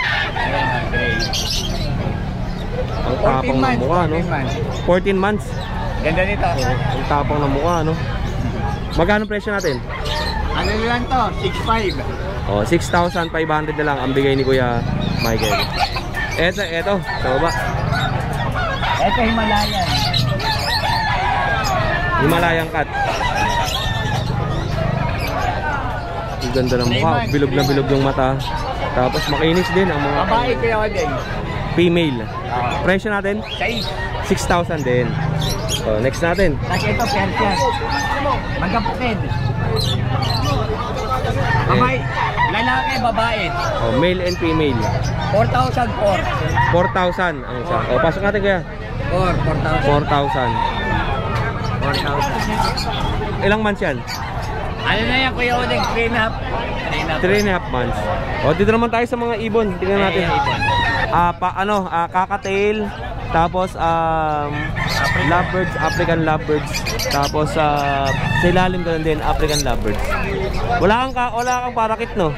Ang tapang ng mukha, no? 14 months. Ganda nito. Ang tapang ng mukha, no? Magkano presyo natin? Ano lang to? 6,500. 6,500 na lang ang bigay ni Kuya Michael. Eto, sa baba. Ito Himalayan. Himalayan cat. Ang ganda ng mukha, bilog na bilog yung mata. Tapos makinis din ang mga babae kaya din. Female. Presyo natin? 6,000 din. Next natin. Kasi ito Persian. Magkapatid. Lalaki, babae. Male and female. 4,000. 4,000 ang isa. Pasok natin kaya. 4,000. 4,000. Ilang months yan? Ano na yan Kuya Odeng? 3.5 months. Dito naman tayo sa mga ibon. Tingnan natin. Kakatail. Tapos lovebirds, African lovebirds. Tapos sa ilalim ko din African lovebirds. Wala kang parakit, no?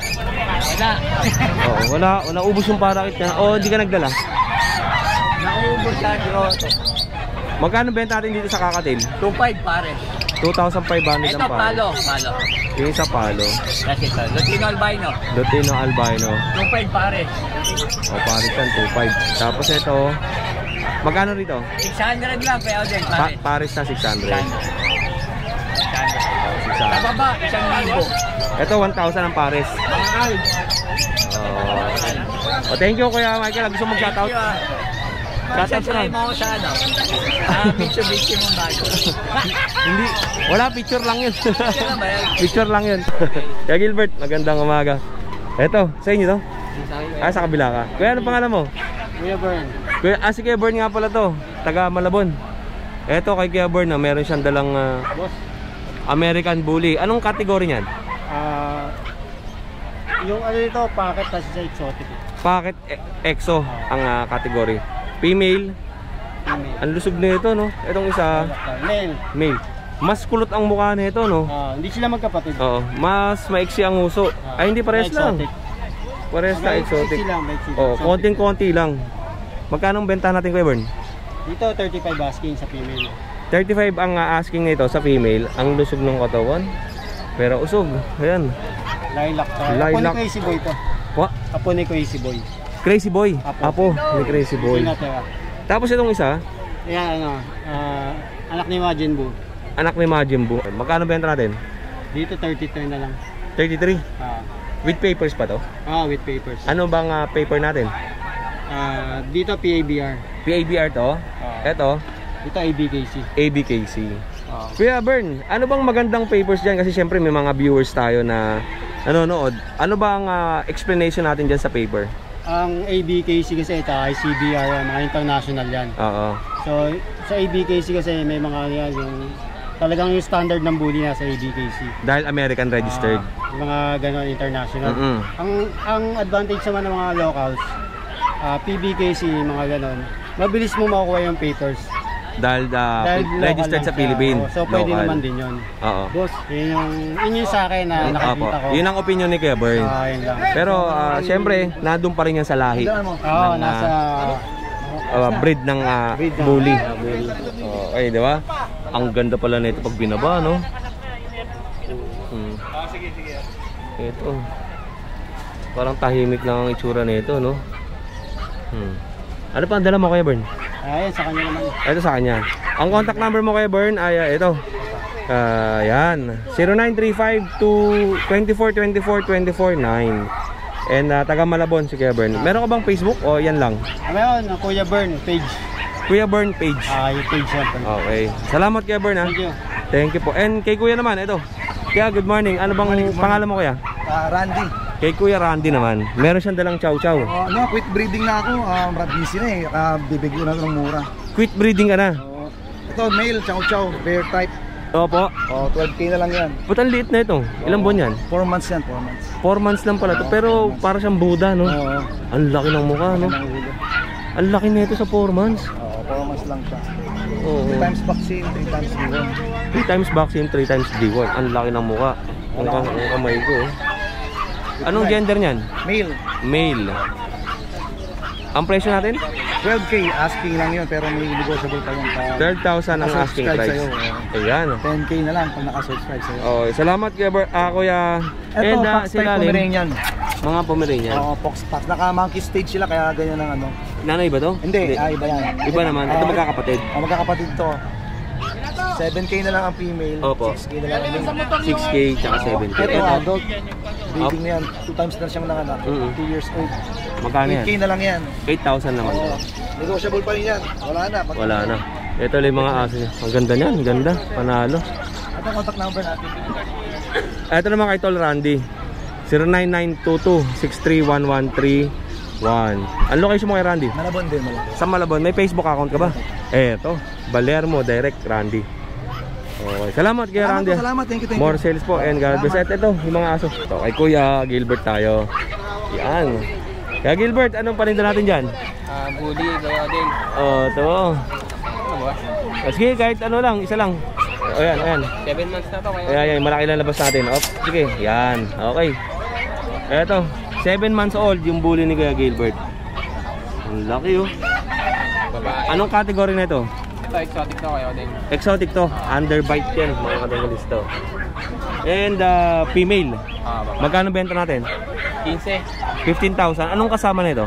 Wala. Naubos yung parakit niya. Hindi ka nagdala. Naubos sa grotto. Magkano benta natin dito sa kakatail? 2,500 pare. 2,500 Ito, ang palo. palo. Yung isa palo. Kasi ito, Lutino Albino. Lutino Albino. 2.5 pare. O, pares yan, 2,500. Tapos ito, magkano rito? 600 lang, kaya din, pare. Pares na 600. 600. Sa baba, 1,000. Ito, 1,000 ang pares. Oh, thank you Kuya Michael. Gusto mong shoutout? Shoutout Try mo ako sa ano? Mitsubishi mong bago. Hindi. Wala, picture lang yun. Picture lang ba yan? Picture lang yun. Kaya Gilbert, magandang umaga. Ito, sa inyo to? Sa kabila ka. Kuya, ano pangalan mo? Kuya Bern. Si Kuya Bern nga pala to. Taga Malabon. Ito kay Kuya Bern, meron siyang dalang American Bully. Anong category niyan? Yung ano dito, packet kasi sa exotic. Packet EXO ang category. Female. Ang lusog na ito, no? Itong isa, male. Mas kulot ang mukha nito, no? Hindi sila magkapatid. Oo, mas maiksi ang uso. Ay, hindi, parehas lang. Parehas na exotic. Oo, konting-konti lang. Magkano ang benta natin, Kuya Bern? Dito, 35 asking sa female. 35 ang asking nito sa female. Ang lusog ng katawan. Pero usog. Ayan. Lilac. Apo Lilac. ni Crazy Boy to. What? Apo ni Crazy Boy. Crazy Boy. Apo ni Crazy Boy. Tapos itong isa? Ayan, anak ni Majin Buu. Anak ni Majin Buu. Magkano benta natin? Dito 33 na lang. 33? With papers pa to? With papers. Ano bang paper natin? Dito PABR. PABR to? Ito? Dito ABKC. ABKC. Kuya Bern, ano bang magandang papers dyan? Kasi syempre may mga viewers tayo na nanonood. Ano bang explanation natin dyan sa paper? Ang ABKC kasi ito, ICBR, mga international yan. Oo. So, sa ABKC kasi may mga yan, yung talagang yung standard ng bully na sa ABKC. Dahil American registered. Mga ganon international. Ang advantage naman ng mga locals, PBKC, mga ganon, mabilis mo makukuha yung papers. Dahil registered sa Philippines. So pwede naman din yun. Oo. Boss, yun yung sa akin na nakikita ko. Yun ang opinion ni Kuya Bern. Pero syempre, nandun pa rin yan sa lahi. Nasa breed ng bully. Okay, di ba? Ang ganda pala nito pag binaba, no? Ito. Parang tahimik lang ang itsura nito, no? Ano pa ang dala mo, Kuya Bern? Ayan, sa kanya naman. Ito sa kanya. Ang contact number mo, Kuya Bern, ay ito. Yan. 0935-2424-249. And taga Malabon si Kuya Bern. Meron ka bang Facebook o yan lang? Meron, Kuya Bern page. Kuya Bern page. Yung page natin. Okay. Salamat Kuya Bern, ha. Thank you. Thank you po. And kay Kuya naman, ito. Kaya good morning. Ano bang pangalan mo, Kuya? Randy. Kay Kuya Randy naman. Meron siyang dalang chow chow. Quit breeding na ako. Busy na eh. Bibigyan na ng mura. Quit breeding ka na? Ito, male, chow chow, bear type. Opo. 12K na lang yan. Ba't ang liit na ito? Ilang buwan yan? 4 months yan, 4 months. 4 months lang pala ito. Pero para siyang Buddha, no? Ang laki ng mukha, no? Ang laki na ito sa 4 months. 4 months lang siya. 3 times vaccine, 3 times D1. 3 times vaccine, 3 times D1. Ang laki ng mukha. Ang kamay ko. Anong gender niyan? Male. Male. Ang presyo natin? 12K, asking lang yun, pero may negotiable pa yun. 12,000 ang asking price. Ayan. 10K na lang pag naka-subscribe sa'yo. Oh, salamat Kuya. Ito, Fox type Pomeranian. Mga Pomeranian. Fox type. Naka-monkey stage sila, kaya ganyan ang ano. Nanay ba to? Hindi, iba yan. Iba naman, ito magkakapatid. Magkakapatid to. 7K na lang ang female, Opo. 6K na lang ang male. 6K tsaka 7K. Ito, adult. Breeding na yan. 2 times na siyang nanganak. 2 years old. Magkano yan? 8K na lang yan. 8,000 naman. Negotiable pa rin yan. Wala na. Wala na. Ito lang yung mga aso niya. Ang ganda niyan. Ang ganda. Panalo. Ito ang contact number natin. Ito naman kay Tol Randy. 09922-631-131. Ang location mo kay Randy? Malabon din. Malabon. Sa Malabon. May Facebook account ka ba? Eto. Balermo Direct Randy. Okay. Salamat kay Randy. Salamat. Thank you. More sales po and God bless. Ito yung mga aso. Ito kay Kuya Gilbert tayo. Yan. Kaya Gilbert, anong paninda natin dyan? Bully, gaya din. Ito. Sige, kahit ano lang, isa lang. Ayan, ayan. 7 months na to. Ayan, malaki lang labas natin. Sige, yan. Okay. Eto, 7 months old yung bully ni Kuya Gilbert. Ang laki, oh. Anong category na ito? Ito, exotic to kayo din. Exotic to. Underbite yan, mga kadengalista. And female. Magkano benta natin? 15. 15,000. Anong kasama nito?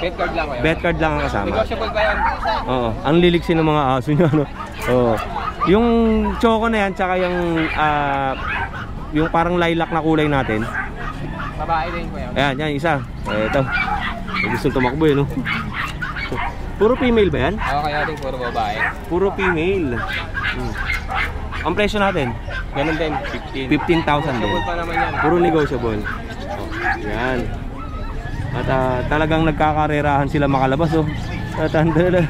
Bet card lang kayo. Bet card lang ang kasama. Negotiable pa yan. Oo. Ang liliksi ng mga aso niya, no? Oo. Yung choco na yan, tsaka yung parang lilac na kulay natin. Babae din ko yan. Ayan, yan, isa. Ito. Gusto tumakbo yun, no? Puro female ba yan? Oo, kaya din puro babae. Puro female. Ang presyo natin? Ganun din, 15,000 din. Negotiable pa naman yan. Puro negotiable. Yan. At talagang nagkakarerahan sila makalabas, oh. Tatanda.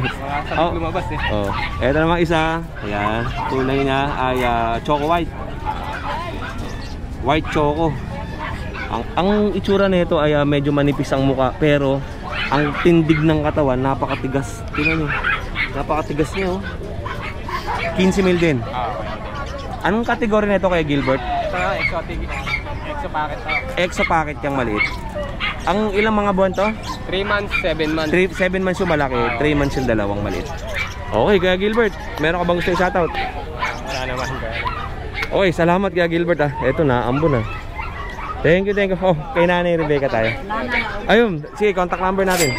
Wala lumabas eh. Oh, eto naman isa. Ayan, kulay niya ay choco white. White choco. Ang itsura nito ay medyo manipis ang muka, pero ang tindig ng katawan napakatigas. Tingnan niyo. Napakatigas niya, oh. 15 mil din. Anong kategory nito kay Gilbert? Ito, exotic. Exo packet to. Exo packet yung maliit. Ang ilang mga buwan to? 3 months, 7 months. 7 months yung malaki, 3 months yung dalawang maliit. Okay, kaya Gilbert, meron ka bang gusto i-shoutout? Wala naman. Okay, salamat kaya Gilbert, ah. Eto na, ambon na. Thank you. Oh, kay Nanay Rebecca tayo. Ayun, sige, contact number natin.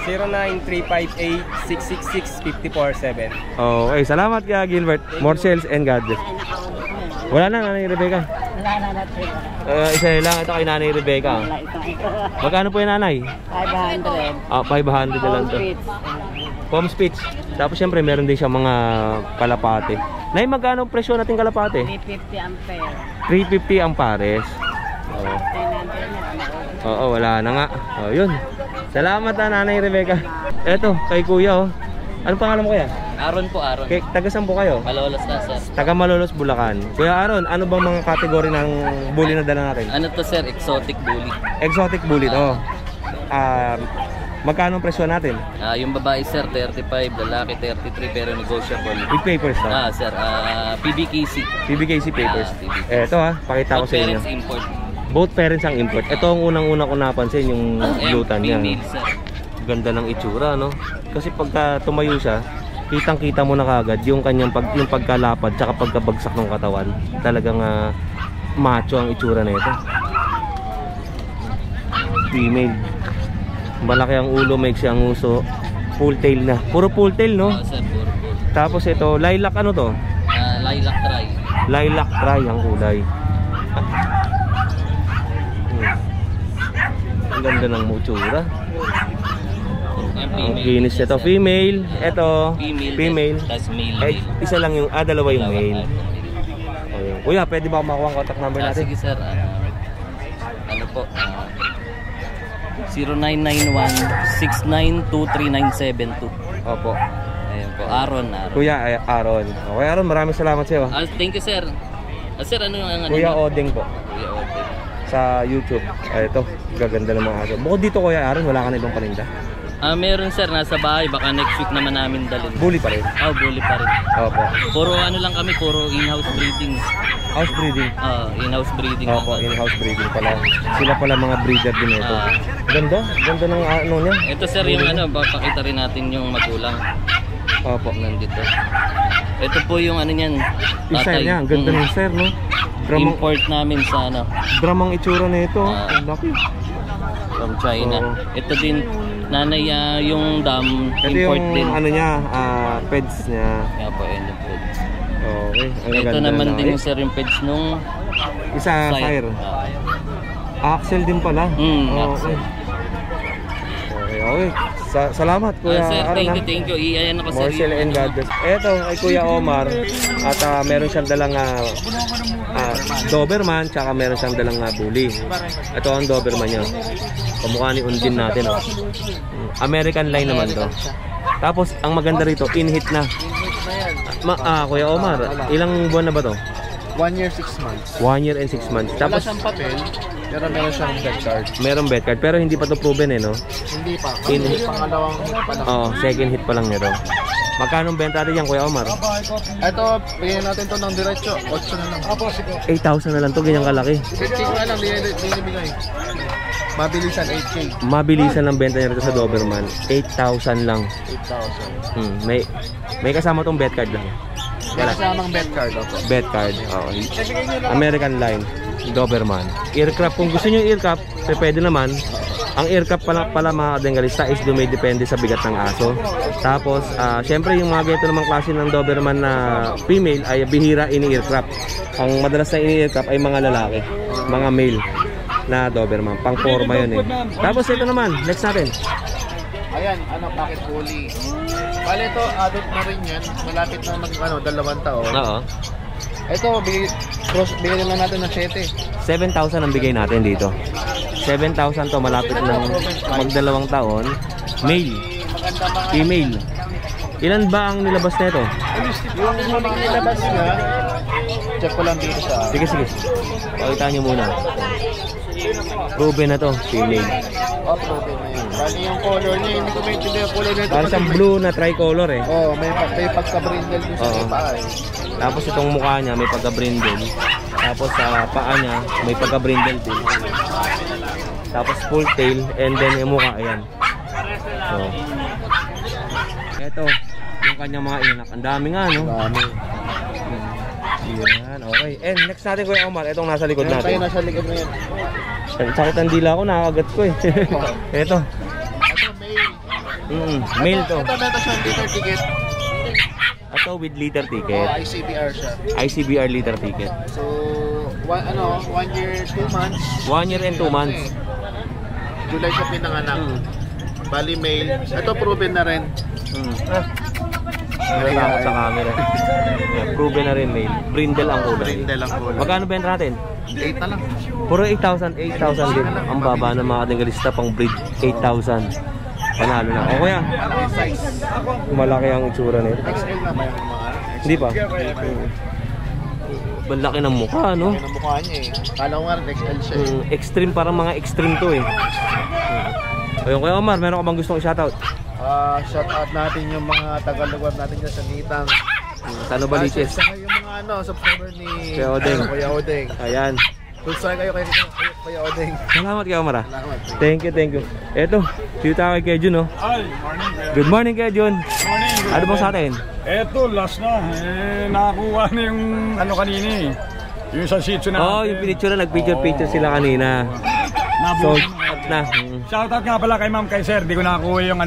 093586665447. Okay, salamat kaya Gilbert. More sales and God bless. Wala na, Nanay Rebecca. Isa lang, ito kay Nanay Rebecca. Magkano po yung nanay? 500. 500 na lang to. Palm speech. Tapos syempre meron din siya mga kalapate. Nay, magkano ang presyo natin kalapate? 350 ang pair. 350 ang pares. Oo, wala na nga. Oh, yun. Salamat na Nanay Rebecca. Eto, kay Kuya, oh. Anong pangalan mo kuya? Aaron po, Aaron. Taga saan po kayo? Malolos na, sir. Taga Malolos, Bulacan. Kuya Aaron, ano bang mga kategory ng bully na dala natin? Ano to, sir? Exotic bully. Exotic bully to. Magkano ang presyo natin? Yung babae, sir, 35. Lalaki, 33. Pero negotiable. With papers to? Sir. PBKC. PBKC papers. PBKC. Eto pakita ko sa inyo. Both parents import. Both parents ang import. Ito ang unang-una ko napansin, yung glutan niya. Female, sir. Ganda ng itsura, no? Kasi pagka tumayo siya, kitang-kita mo na kagad yung kanyang yung pagkalapad tsaka pagkabagsak ng katawan. Talagang macho ang itsura nito. Female. Malaki ang ulo, maiksi ang uso. Full tail na. Puro full tail, no? Sir, puro. Tapos ito, lilac ano to? Lilac try. Lilac try ang kulay. Ang ganda ng itsura. Ang kinis nito, female. Ito, female. Tas male. Isa lang yung, dalawa yung male. Okay. Kuya, pwede ba makuha ang contact number natin? Sige, sir. Ano po? 0991-6923972. Opo. Ayun po, Aaron. Kuya, Aaron. Okay, Aaron, maraming salamat sa'yo. Thank you, sir. Sir, ano yung Kuya Odeng po. Kuya Odeng. Sa YouTube. Ito, gaganda ng mga aso. Bukod dito, Kuya Aaron, wala ka na ibang paninda? Meron, sir, nasa bahay. Baka next week naman namin dalhin. Bully pa rin? Bully pa rin. Opo. Puro ano lang kami, puro in-house breeding. House breeding? In-house breeding. Opo, in-house breeding pala. Sila pala mga breeder din ito. Ganda, ganda ng ano niya. Ito, sir, yung ano, papakita rin natin yung magulang. Opo. Nandito. Ito po yung ano niyan. Isa niya, ang ganda ng sir, no? Import namin sa ano. Dramang itsura nito. Ang laki. From China. Ito din, nanay yung dam, ito import yung, din. ano niya, peds niya. Kaya po, yun yung peds. Okay. Ito naman din yung sir yung peds nung isa fire. Axel din pala. Okay. Okay. Salamat Kuya Aaron. Thank you. Iyan ako More sale and God bless. Ito ay Kuya Omar. At meron siyang dalang Doberman, tsaka meron siyang dalang bully. Ito ang Doberman niya. Kamukha ni Undin natin. American line naman to. Tapos ang maganda rito, in-hit na. Kuya Omar, ilang buwan na ba to? 1 year 6 months. 1 year and 6 months. Wala Tapos siyang papel, pero meron siyang bed card. Meron bed card, pero hindi pa to proven no? Hindi pa. Pangalawang hit pa lang. Second hit pa lang nito. Magkano ang benta natin yan, Kuya Omar? Ito, bigyan natin to ng diretso. 8 na lang. 8,000 na lang to, ganyang kalaki. 15 na lang, binibigay. Mabilisan 8K. Mabilisan ng benta niya rito sa Doberman. 8,000 lang. 8,000. May kasama tong bet card lang. May kasamang bet card ako. Bet card. American line. Doberman. Earcraft. Kung gusto niyo yung earcraft, pwede naman. Ang earcraft pala mga kadengalista is dumidepende sa bigat ng aso. Tapos, syempre yung mga ganito namang klase ng Doberman na female ay bihira ini-earcraft. Ang madalas na ini-earcraft ay mga lalaki, mga male na Doberman. Pang-forma yun eh. Tapos ito naman, next natin. Ayan, pocket bully. Bale ito, adult na rin yan. Malapit na mag 2 taon. Oo. Ito, bigyan na natin ng 7. 7,000 ang bigay natin dito. 7,000 to, malapit ng mag 2 taon. Male. Female. Ilan ba ang nilabas nito? Yung mga nilabas niya, check ko lang dito sa... Sige. Pakita nyo muna. Proven na to, female. Proven na yun. Bali yung color niya, hindi ko maintindihan yung color nito. Parang siyang blue na tricolor eh. May pagka-brindle din sa paa eh. Tapos itong mukha niya may pagka-brindle. Tapos sa paa niya may pagka-brindle din. Tapos full tail and then yung mukha, ayan. So, eto, yung kanyang mga inak. Ang dami nga, no? Dami. Yan, okay. And next natin, Kuya Omar, itong nasa likod natin. Tayo nasa likod na yan. Sakit ang dila ko, nakakagat ko eh. Ito. Ito, male. Male to. Ito, meron siyang liter ticket. Ito with liter ticket. ICBR siya. ICBR liter ticket. So, 1 year, 2 months. 1 year and 2 months. July siya pinanganak. Bali male. Ito proven na rin. Nakakot sa camera. Yeah, proven na rin male. Brindle ang kulay. Brindle ang kulay. Magkano benta natin? 8 na lang. Puro 8,000 din. Ang baba ng mga kadengalista pang breed. 8,000. Panalo na. O kuya, malaki ang itsura nito. XL na ba yung mga? Hindi pa. Malaki ng mukha, no? Malaki ng mukha niya eh. Kala ko nga rin XL siya eh. Extreme, parang mga extreme to eh. Ayun, Kuya Omar, meron ka bang gustong i-shoutout? Shout out natin yung mga taga-lugar natin dyan sa Nitang. Tano Baliches. Saka yung mga subscriber ni Kuya Odeng. Ayan. Subscribe kayo kay Kuya Odeng. Salamat Kuya Omar. Salamat. Thank you. Eto, dito tayo kay Jun, no? Good morning kay Jun. Ano bang sa atin? Eto, last na. Nakakuha na yung kanina eh. Yung sa Shih Tzu na. Yung pinicture na, nag-picture sila kanina. Sold out na. Shoutout nga pala kay ma'am, kay sir. Di ko nakakuha yung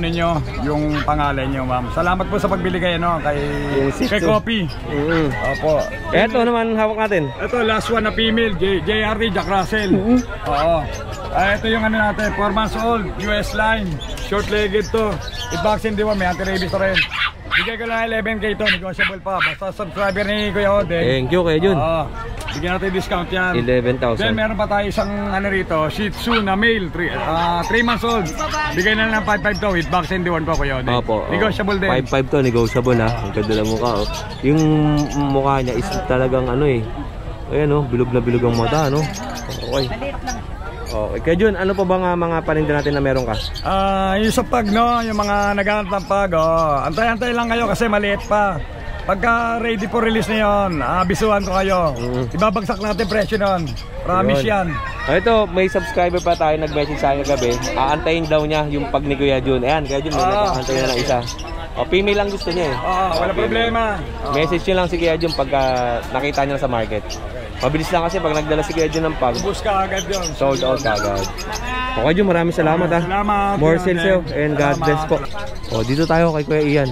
yung pangalan nyo, ma'am. Salamat po sa pagbili kay kay Coffee. Opo. Eto naman hawak natin. Eto, last one na female, JRD, Jack Russell. Oo. Ito yung natin, 4 months old, US line, short-legged to. I-vaccine din mo, may anti-rabies na rin. Bigay ko lang 11K to, negotiable pa. Basta subscriber ni Kuya Odeng. Thank you, Kuya Jun. Bigyan natin discount yan. 11,000. Then meron pa tayo isang rito, Shih Tzu na male, 3 months old. Bigay na lang 5,500 to with vaccine din po, Kuya Odeng. Opo. Negotiable din. 5,500 to, negotiable ha. Ang ganda ng mukha. Yung mukha niya is talagang ayan bilog na bilog ang mata, no? Okay. Okay, kaya Jun, ano pa ba nga mga paninda natin na meron ka? Yung sa pag, no? Yung mga naghahanap ng pag, antay-antay lang kayo kasi maliit pa. Pagka ready for release na yun, abisuhan ko kayo. Ibabagsak natin presyo nun. Promise yan. Ito, may subscriber pa tayo nag-message sa akin gabi. Aantayin daw niya yung pag ni Kuya Jun. Ayan, Kuya Jun, may nag-aantayin na ng isa. Female lang gusto niya eh. Wala problema. Message niyo lang si Kuya Jun pagka nakita niya sa market. Mabilis lang kasi pag nagdala si Kuya Jun ng pag. Ubus ka agad yun. Sold out ka agad. Okay Jun, maraming salamat ha. Salamat. More sales sa'yo and God bless po. Dito tayo kay Kuya Ian.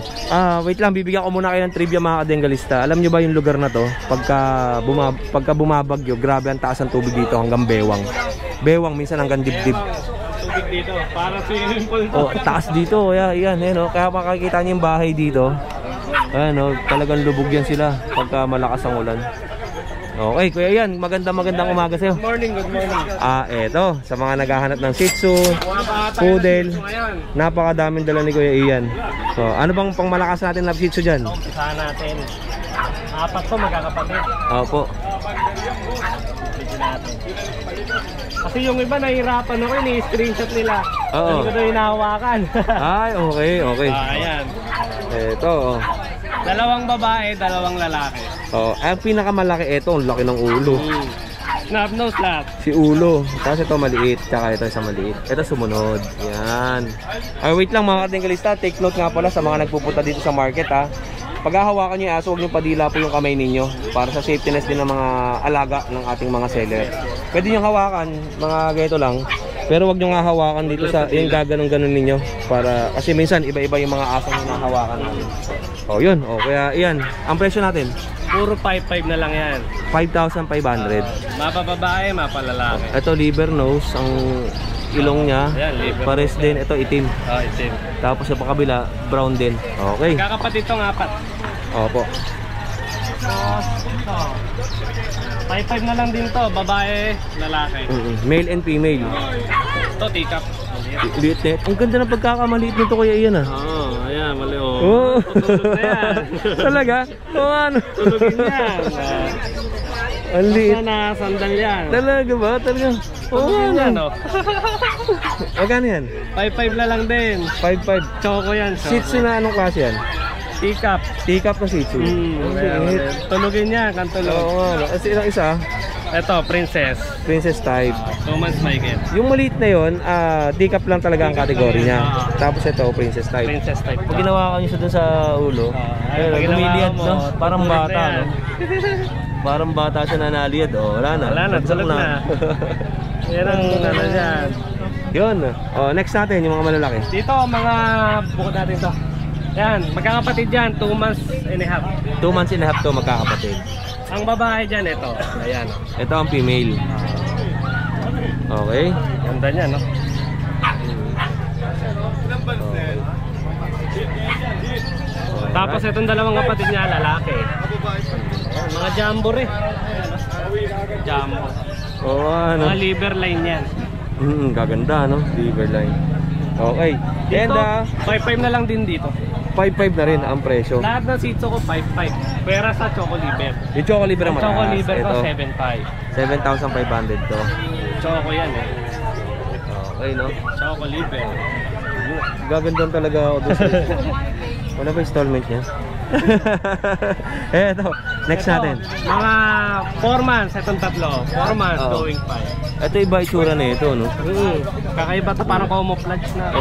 Wait lang, bibigyan ko muna kayo ng trivia mga kadengalista. Alam nyo ba yung lugar na to? Pagka bumabagyo, grabe ang taas ng tubig dito hanggang bewang. Bewang, minsan hanggang dibdib. Tubig dito, para swimming pool to. Taas dito, Ian. Kaya makakita nyo yung bahay dito. Talagang lubog yan sila pagka malakas ang ulan. Okay, Kuya Ian, magandang umaga sa'yo. Good morning. Eto, sa mga naghahanap ng Shih Tzu, Poodle, napakadaming dala ni Kuya Ian. So, ano bang pangmalakas natin na Shih Tzu dyan? Saan natin? 4 to magkakapatid. Opo. Kasi yung iba nahihirapan ako, ni-screenshot nila. Hindi ko doon hinahawakan. Ay, okay. Ayan. Eto, 2 babae, 2 lalaki. ang pinakamalaki ito, ang laki ng ulo. Snub nose lahat. Si ulo. Tapos ito maliit. Tsaka ito isang maliit. Ito sumunod. Yan. Ay, wait lang mga katinggalista. Take note nga pala sa mga nagpupunta dito sa market ha. Pag hahawakan nyo yung aso, huwag nyo padila po yung kamay ninyo. Para sa safetyness din ng mga alaga ng ating mga seller. Pwede nyo hawakan. Mga ganito lang. Pero wag nyo nga hawakan dito sa yung gaganon-ganon ninyo para kasi minsan iba-iba yung mga asong hinahawakan natin. Oh, yun. Oh, kaya iyan. Ang presyo natin, Puro 5.5 na lang yan. 5,500. Mapababae, mapalalaki. Ito liver nose, ang ilong niya. Ayan, liver pares nose. din, ito itim. Oh, itim. Tapos sa pakabila, brown din. Okay. Kakapatid itong 4. Opo. 5.5 na lang din to, babae, lalaki. Male and female. Ito, teacup. Liit net. Ang ganda ng pagkakamaliit nito kuya iyan ah. Oo, ayan, mali oh. Oh. Tutulog na yan. Talaga? Oo, ano? Tulogin yan. Ang liit. Basta na sandal yan. Talaga ba? Talaga? Oo, Tulogin yan ano? oh. Magkano yan? 5.5 na lang din. 5.5. Choco yan. Shih Tzu na anong klase yan? Teacup. Teacup na Shih Tzu. Tulogin yan, kan tulog. Oo nga. Kasi ilang isa? Ito, princess. Princess type. 2 months may get. Yung maliit na yun, teacup lang talaga ang kategory niya. Tapos ito, princess type. Princess type. Pag ginawa ka nyo siya dun sa ulo, lumiliyad, no? Parang bata, no? Parang bata siya nanaliyad, oh. Wala na. Wala na, tulog na. Yan ang ano dyan. Yun. Oh, next natin, yung mga malalaki. Dito, mga bukod natin to. Yan, magkakapatid dyan, 2 months and a half. 2 months and a half to magkakapatid. Ang babae dyan, ito. Ayan. Ito ang female. Okay. Ganda niya, no? Tapos itong dalawang kapatid niya, lalaki. Mga jumbo rin. Jumbo. Oo, ano? Mga liver line yan. Gaganda, no? Liver line. Okay. Dito, And 5.5 na lang din dito. 5.5 na rin ang presyo. Lahat ng Shih Tzu ko 5.5. Pera sa Choco Liver. Yung Choco Liver ang Choco mataas. Liver ko Ito, 7.5. 7,500 to. Choco yan eh. Okay, no? Choco Liver. Gagandang talaga ako doon sa wala ba installment niya? Ito, next natin. Mga 4 months, itong tatlo. 4 months, going 5. Ito iba itsura na ito, no? Kakaiba to, parang camouflage na.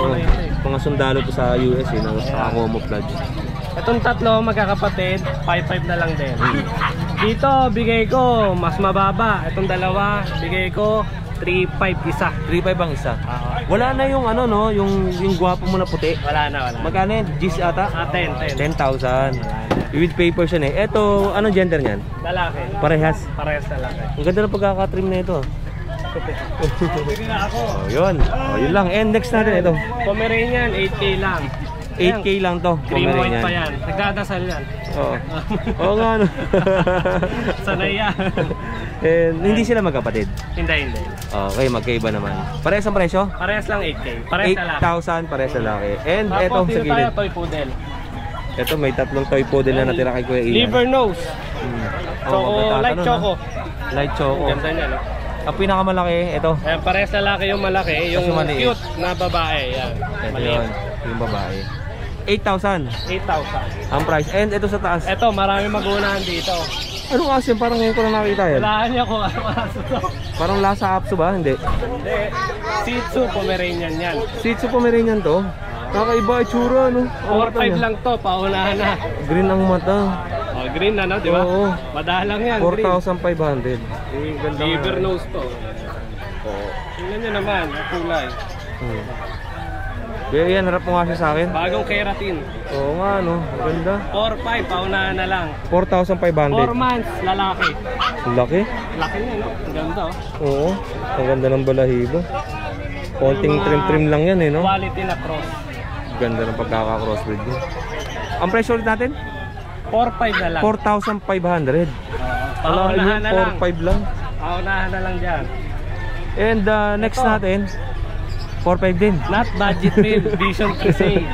Mga sundalo to sa US, eh, ng camouflage. Itong tatlo, magkakapatid, 5.5 na lang din. Dito, bigay ko, mas mababa. Itong dalawa, bigay ko, 3.5 isa. 3.5 ang isa. Wala na yung ano, no? Yung gwapo mo na puti. Wala na, wala. Magkano yan? G's ata? 10. 10,000. With papers yan eh. Ito, anong gender niyan? Lalaki. Parehas? Parehas lalaki. Ang ganda ng pagkakatrim na ito. Oh, yun. Oh, yun lang. And next natin ito. Pomeranian, 8K lang. 8K lang to. Cream white pa yan. Nagdadasal yan. Oo. Oo nga, no? Sanay yan. And hindi sila magkapatid? Hindi. Okay, magkaiba naman. Parehas ang presyo? Parehas lang 8K. Parehas lalaki. 8,000 parehas lalaki. And tapos, eto sa gilid. Toy poodle. Ito may tatlong toy poodle na natira kay Kuya Ian. Liver nose. Choco, light choco. Light choco. Ganda niya, no? Ang pinakamalaki, ito. Ayan, parehas lalaki yung malaki. Yung cute na babae. Yan. Ito yun, yung babae. 8,000. 8,000. Ang price. And ito sa taas. Ito, marami magunahan dito. Ano kasi parang ngayon ko na nakita yan? Walaan niya kung ano aso to. Parang Lhasa Apso ba? Hindi. Hindi. Shih Tzu Pomeranian yan. Shih Tzu Pomeranian to? Kakaiba itsura, no? 4.5 lang to, paunahan na. Green ang mata. Oh, green na, no? Di ba? Oo. Madalang yan, 4,500. Liver nose to. Tingnan nyo naman, ang kulay. Kaya yan, harap mo nga siya sa akin. Bagong keratin. Oo nga, no? Ganda. 4.5, paunahan na lang. 4,500. 4 months, lalaki. Laki? Laki niya, no? Ang ganda, oh. Oo. Ang ganda ng balahibo. Konting trim-trim lang yan, eh, no? Quality na cross. Ganda ng pagkaka-crossbreed niya. Ang presyo ulit natin? 4.5 na lang. 4,500. Paunahan na lang. 4,500 lang. Paunahan na lang dyan. And next natin, 4,500 din. Not budget meal, Vision Crusade.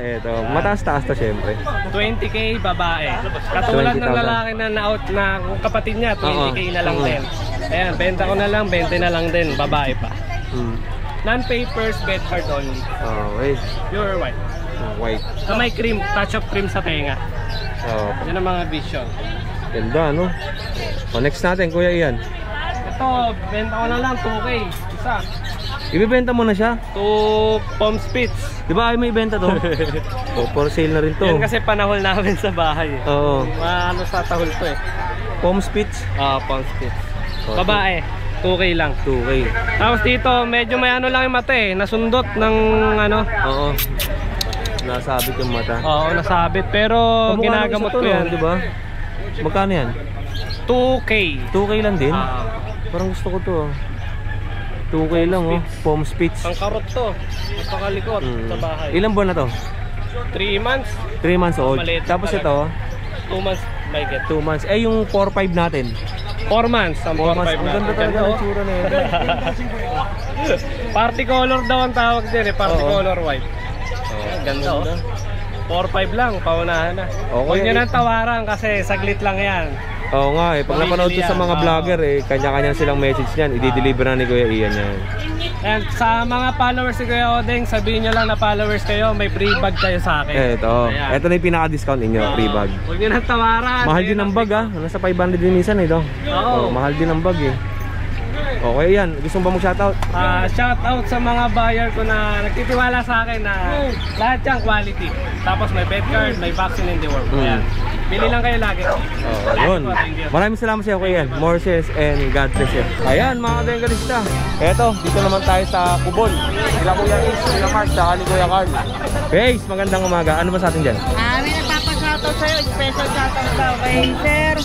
Eto. Mataas-taas to syempre. 20K babae. Katulad ng lalaki na na-out na kapatid niya, 20K na lang din. Ayan, benta ko na lang, 20 na lang din, babae pa. Non-papers, bed card only. Wait. Pure white. White. Na may cream, touch of cream sa tenga. Yan ang mga Vision. Ganda, no? Next natin, Kuya Ian. Ito, benta ko na lang 2K. Isa. Ibibenta mo na siya? 2 Palm Spits. Di ba ay may benta to? Oh, for sale na rin to. Yan kasi panahol namin sa bahay. Oo. Ano sa tahol to eh. Palm Spits? Palm Spits. Babae. 2K lang. 2K. Tapos dito, medyo may ano lang yung mata eh. Nasundot ng ano. Oo. Nasabit yung mata. Oo, nasabit. Pero ginagamot ko yan. Diba? Magkano yan? 2K. 2K lang din? Parang gusto ko to. 2K lang oh. Palm Spits. Ang karot to. Napakalikot sa bahay. Ilang buwan na to? 3 months. 3 months old. Tapos ito? 2 months. May get. 2 months. Eh yung 4-5 natin? 4 months. Ang 4-5 natin. Ang ganda talaga ng tsura na yun. Party color daw ang tawag din eh. Party color white. Ganda oh. 4-5 lang. Paunahan na. Huwag nyo nang tawaran kasi saglit lang yan. Oo nga eh, pag napanood ko sa mga vlogger eh, kanya-kanya silang message niyan, i-deliver na ni Kuya Ian yan. And sa mga followers ni Kuya Odeng, sabihin nyo lang na followers kayo, may free bag kayo sa akin. Ito na yung pinaka-discount ninyo, free bag. Huwag nyo nang tawaran. Mahal din ang bag nasa 500 din minsan eh do. Oo. Mahal din ang bag eh. Okay yan, gusto mo ba mag-shoutout? Shoutout sa mga buyer ko na nagtitiwala sa akin na lahat yung quality. Tapos may bed card, may vaccine in the world. Ayan. Bili lang kayo lagi. Yun. Maraming salamat sa iyo Kuya Ian. More sales and God bless you. Ayan mga kadengalista. Eto, dito naman tayo sa Kubol. Sila Kuya Ace, Kuya Mark, saka ni Kuya Carl. Ace, magandang umaga. Ano ba sa atin dyan? May nagpapashoutout sa'yo. Special shoutout daw kay Sir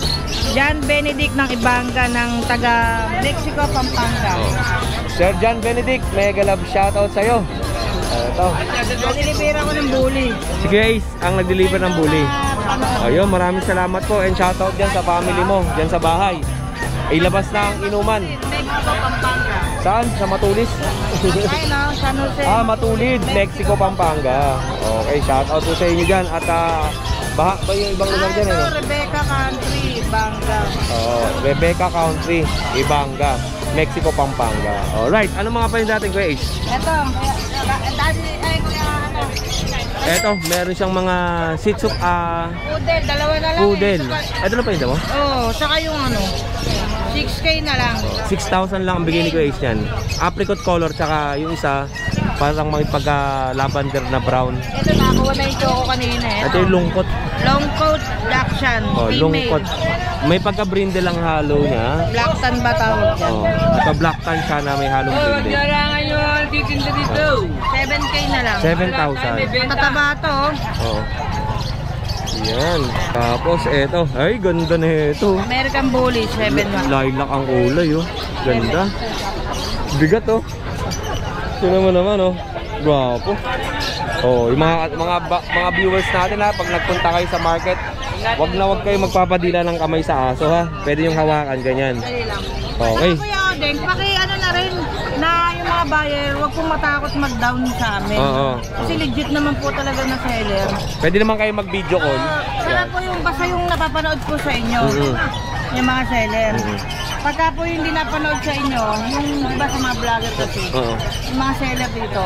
John Benedict ng Ibanga ng taga Mexico, Pampanga. Sir John Benedict, mega love shoutout sa'yo. Ito. Nag-deliver ako ng bully. Si Kuya Ace ang nag-deliver ng bully. Ayun, maraming salamat po and shoutout dyan sa family mo, dyan sa bahay. Ilabas na ang inuman. Mexico, Pampanga. Saan? Sa Matulis? Ay no, San Jose. Matulid, Mexico, Pampanga. Okay, shoutout po sa inyo dyan. At baha ba yung ibang lugar dyan? Rebecca Country, Ibanga. Rebecca Country, Ibanga, Mexico, Pampanga. Alright, ano mga pa yung dating Kuya Ace? Ito, Eto, meron siyang mga Shih Tzu, Poodle, dalawa na lang. Poodle. Ito na pa yun mo? Oo, saka yung 6K na lang. 6,000 lang ang bigay ni Kuya Ace yan. Apricot color, tsaka yung isa, parang may pagka-lavender na brown. Ito, nakakuha na yung choco kanina eh. Ito yung lungkot. Long coat, Dachshund, female. Lungkot. May pagka-brindle lang halo niya. Black tan ba tawag dyan? Ito black tan siya na may halong brindle. Kailangan nyo titinda dito. 7K na lang. 7,000. Tataba to. Yan. Tapos eto. Ay, ganda na ito. American Bully, 7,1. Lilac ang kulay Ganda. Bigat Ito naman Guwapo. Yung mga viewers natin pag nagpunta kayo sa market, wag kayo magpapadila ng kamay sa aso Pwede yung hawakan ganyan. Okay. Kuya Odeng, na rin na yung mga buyer, wag pong matakot mag-down sa amin. Kasi legit naman po talaga na seller. Pwede naman kayo mag-video call. Saka po basta yung napapanood po sa inyo, yung mga seller. Pagka po yung hindi napanood sa inyo, yung diba sa mga vlogger kasi, yung mga seller dito,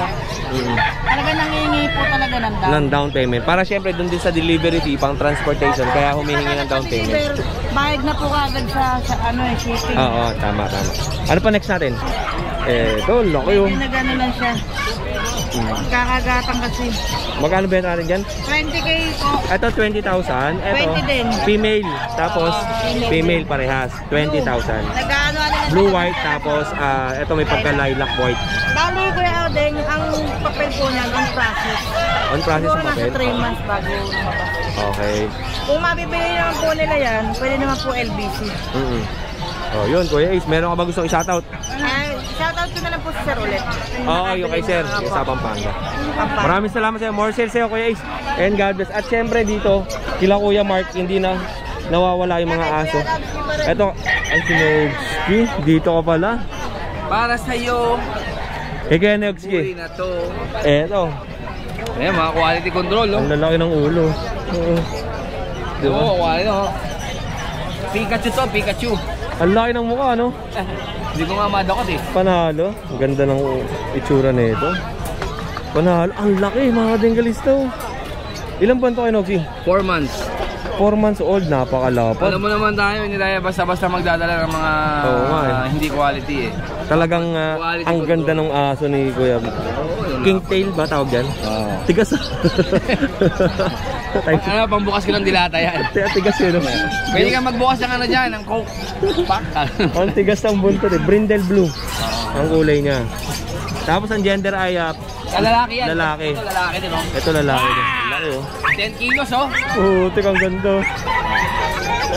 talaga nangihingi po talaga ng down payment. Para syempre dun din sa delivery fee, pang transportation, kaya humihingi ng down payment. Bayad na po kagad sa shipping. Tama. Ano pa next natin? Ito, laki Nagano lang siya. Kakagatan kasi. Magkano ba natin dyan? 20K po. Ito 20,000. Ito 20 din. Female. Tapos female parehas. 20,000. Blue white. Tapos ito may pagka-lilac white. Bali Kuya Odeng, ang papel po niyan, on process. On process ang papel? Nasa 3 months bago lumabas. Okay. Kung mabibili naman po nila yan, pwede naman po LBC. Yun Kuya Ace, meron ka ba gustong i-shoutout? Shoutout ko na lang po si Sir ulit. Yung kay Sir, yung sa Pampanga. Maraming salamat sa'yo. More sales sa'yo Kuya Ace. And God bless. At syempre dito, kila Kuya Mark, hindi na nawawala yung mga aso. Ito, ang Sinogski. Dito ka pala. Para sa'yo. Kaya Sinogski. Ito. Ayan, mga quality control. Ang lalaki ng ulo. Diba? Quality Pikachu to, Pikachu. Ang laki ng mukha, Hindi ko nga madakot Panalo. Ang ganda ng itsura na ito. Panalo. Ang laki, mga dengalista. Ilang buwan to kay Noxie? 4 months. 4 months old, napakalapad. Alam mo naman tayo, hindi tayo basta-basta magdadala ng mga hindi quality eh. Talagang ang ganda ng aso ni Kuya. Kingtail ba tawag yan? Tigas. Ano, pambukas ko ng dilata yan. Tigas yun. Pwede kang magbukas ng ano dyan, ng Coke. Ang tigas ng buntot eh. Brindle blue. Ang kulay niya. Tapos ang gender ay lalaki yan. Lalaki. Ito lalaki din oh. Ito lalaki din. Laki oh. 10 kilos oh. Oo, tika ang ganda.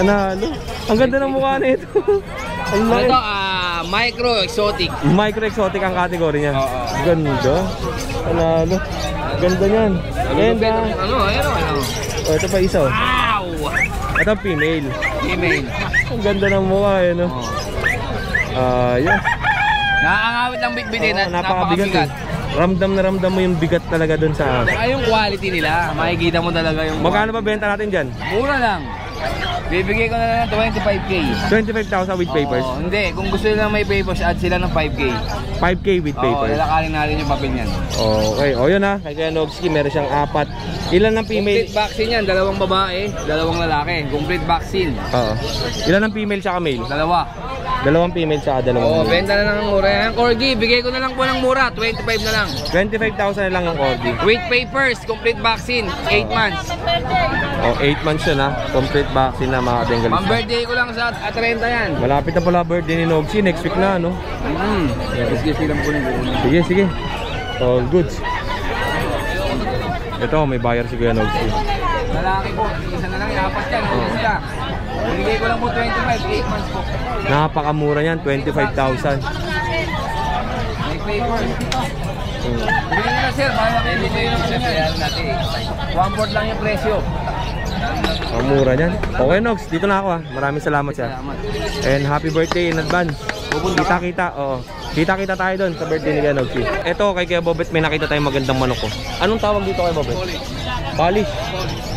Ano? Ang ganda ng mukha na ito. Ito, micro exotic. Micro exotic ang category niya. Ganda. Ano? Ganda niyan. Ganda. Ano? Oh, ito pa isa oh. Wow! Ito female. Female. Ang ganda ng mukha eh, no? Yun. Nakakangawit lang bitbitin at napakabigat. Ramdam na ramdam mo yung bigat talaga dun sa... Saka yung quality nila, makikita mo talaga yung... Magkano ba benta natin dyan? Mura lang. Bibigay ko na lang 25k. 25,000 with papers? Hindi, kung gusto nila may papers, add sila ng 5k. 5k with papers? Lalakarin natin yung papel niyan. Okay, yun ha. Kay Kuya Nogski, meron siyang 4. Ilan ng female? Complete vaccine yan, 2 babae, 2 lalaki. Complete vaccine. Ilan ng female tsaka male? 2. 2 female tsaka 2 male. Benta na ng mura yan. Corgi, bigay ko na lang po ng mura, 25 na lang. 25,000 na lang ang Corgi. With papers, complete vaccine, 8 months. 8 months yun ha. Complete vaccine na mga Bengalista. Pang-birthday ko lang sa 30 yan. Malapit na pala birthday ni Nogsi. Next week na, no? Sige. All goods. Ito, may buyer si Kuya Nogsi. Lalaki po. Isa na lang, iapat yan. Sila. Bigay ko lang po 25, 8 months po. Napakamura yan, 25,000. May paper. Bigyan nyo na sir, para makibigay nyo natin. 1/4 lang yung presyo. Ang mura niyan. Okay Nogs, dito na ako ha. Maraming salamat siya. And happy birthday in advance. Kita-kita, oo. Kita-kita tayo doon sa birthday ni Kuya Nogsi. Ito kay Kuya Bobet, may nakita tayong magandang manok ko. Anong tawag dito kay Bobet? Polish.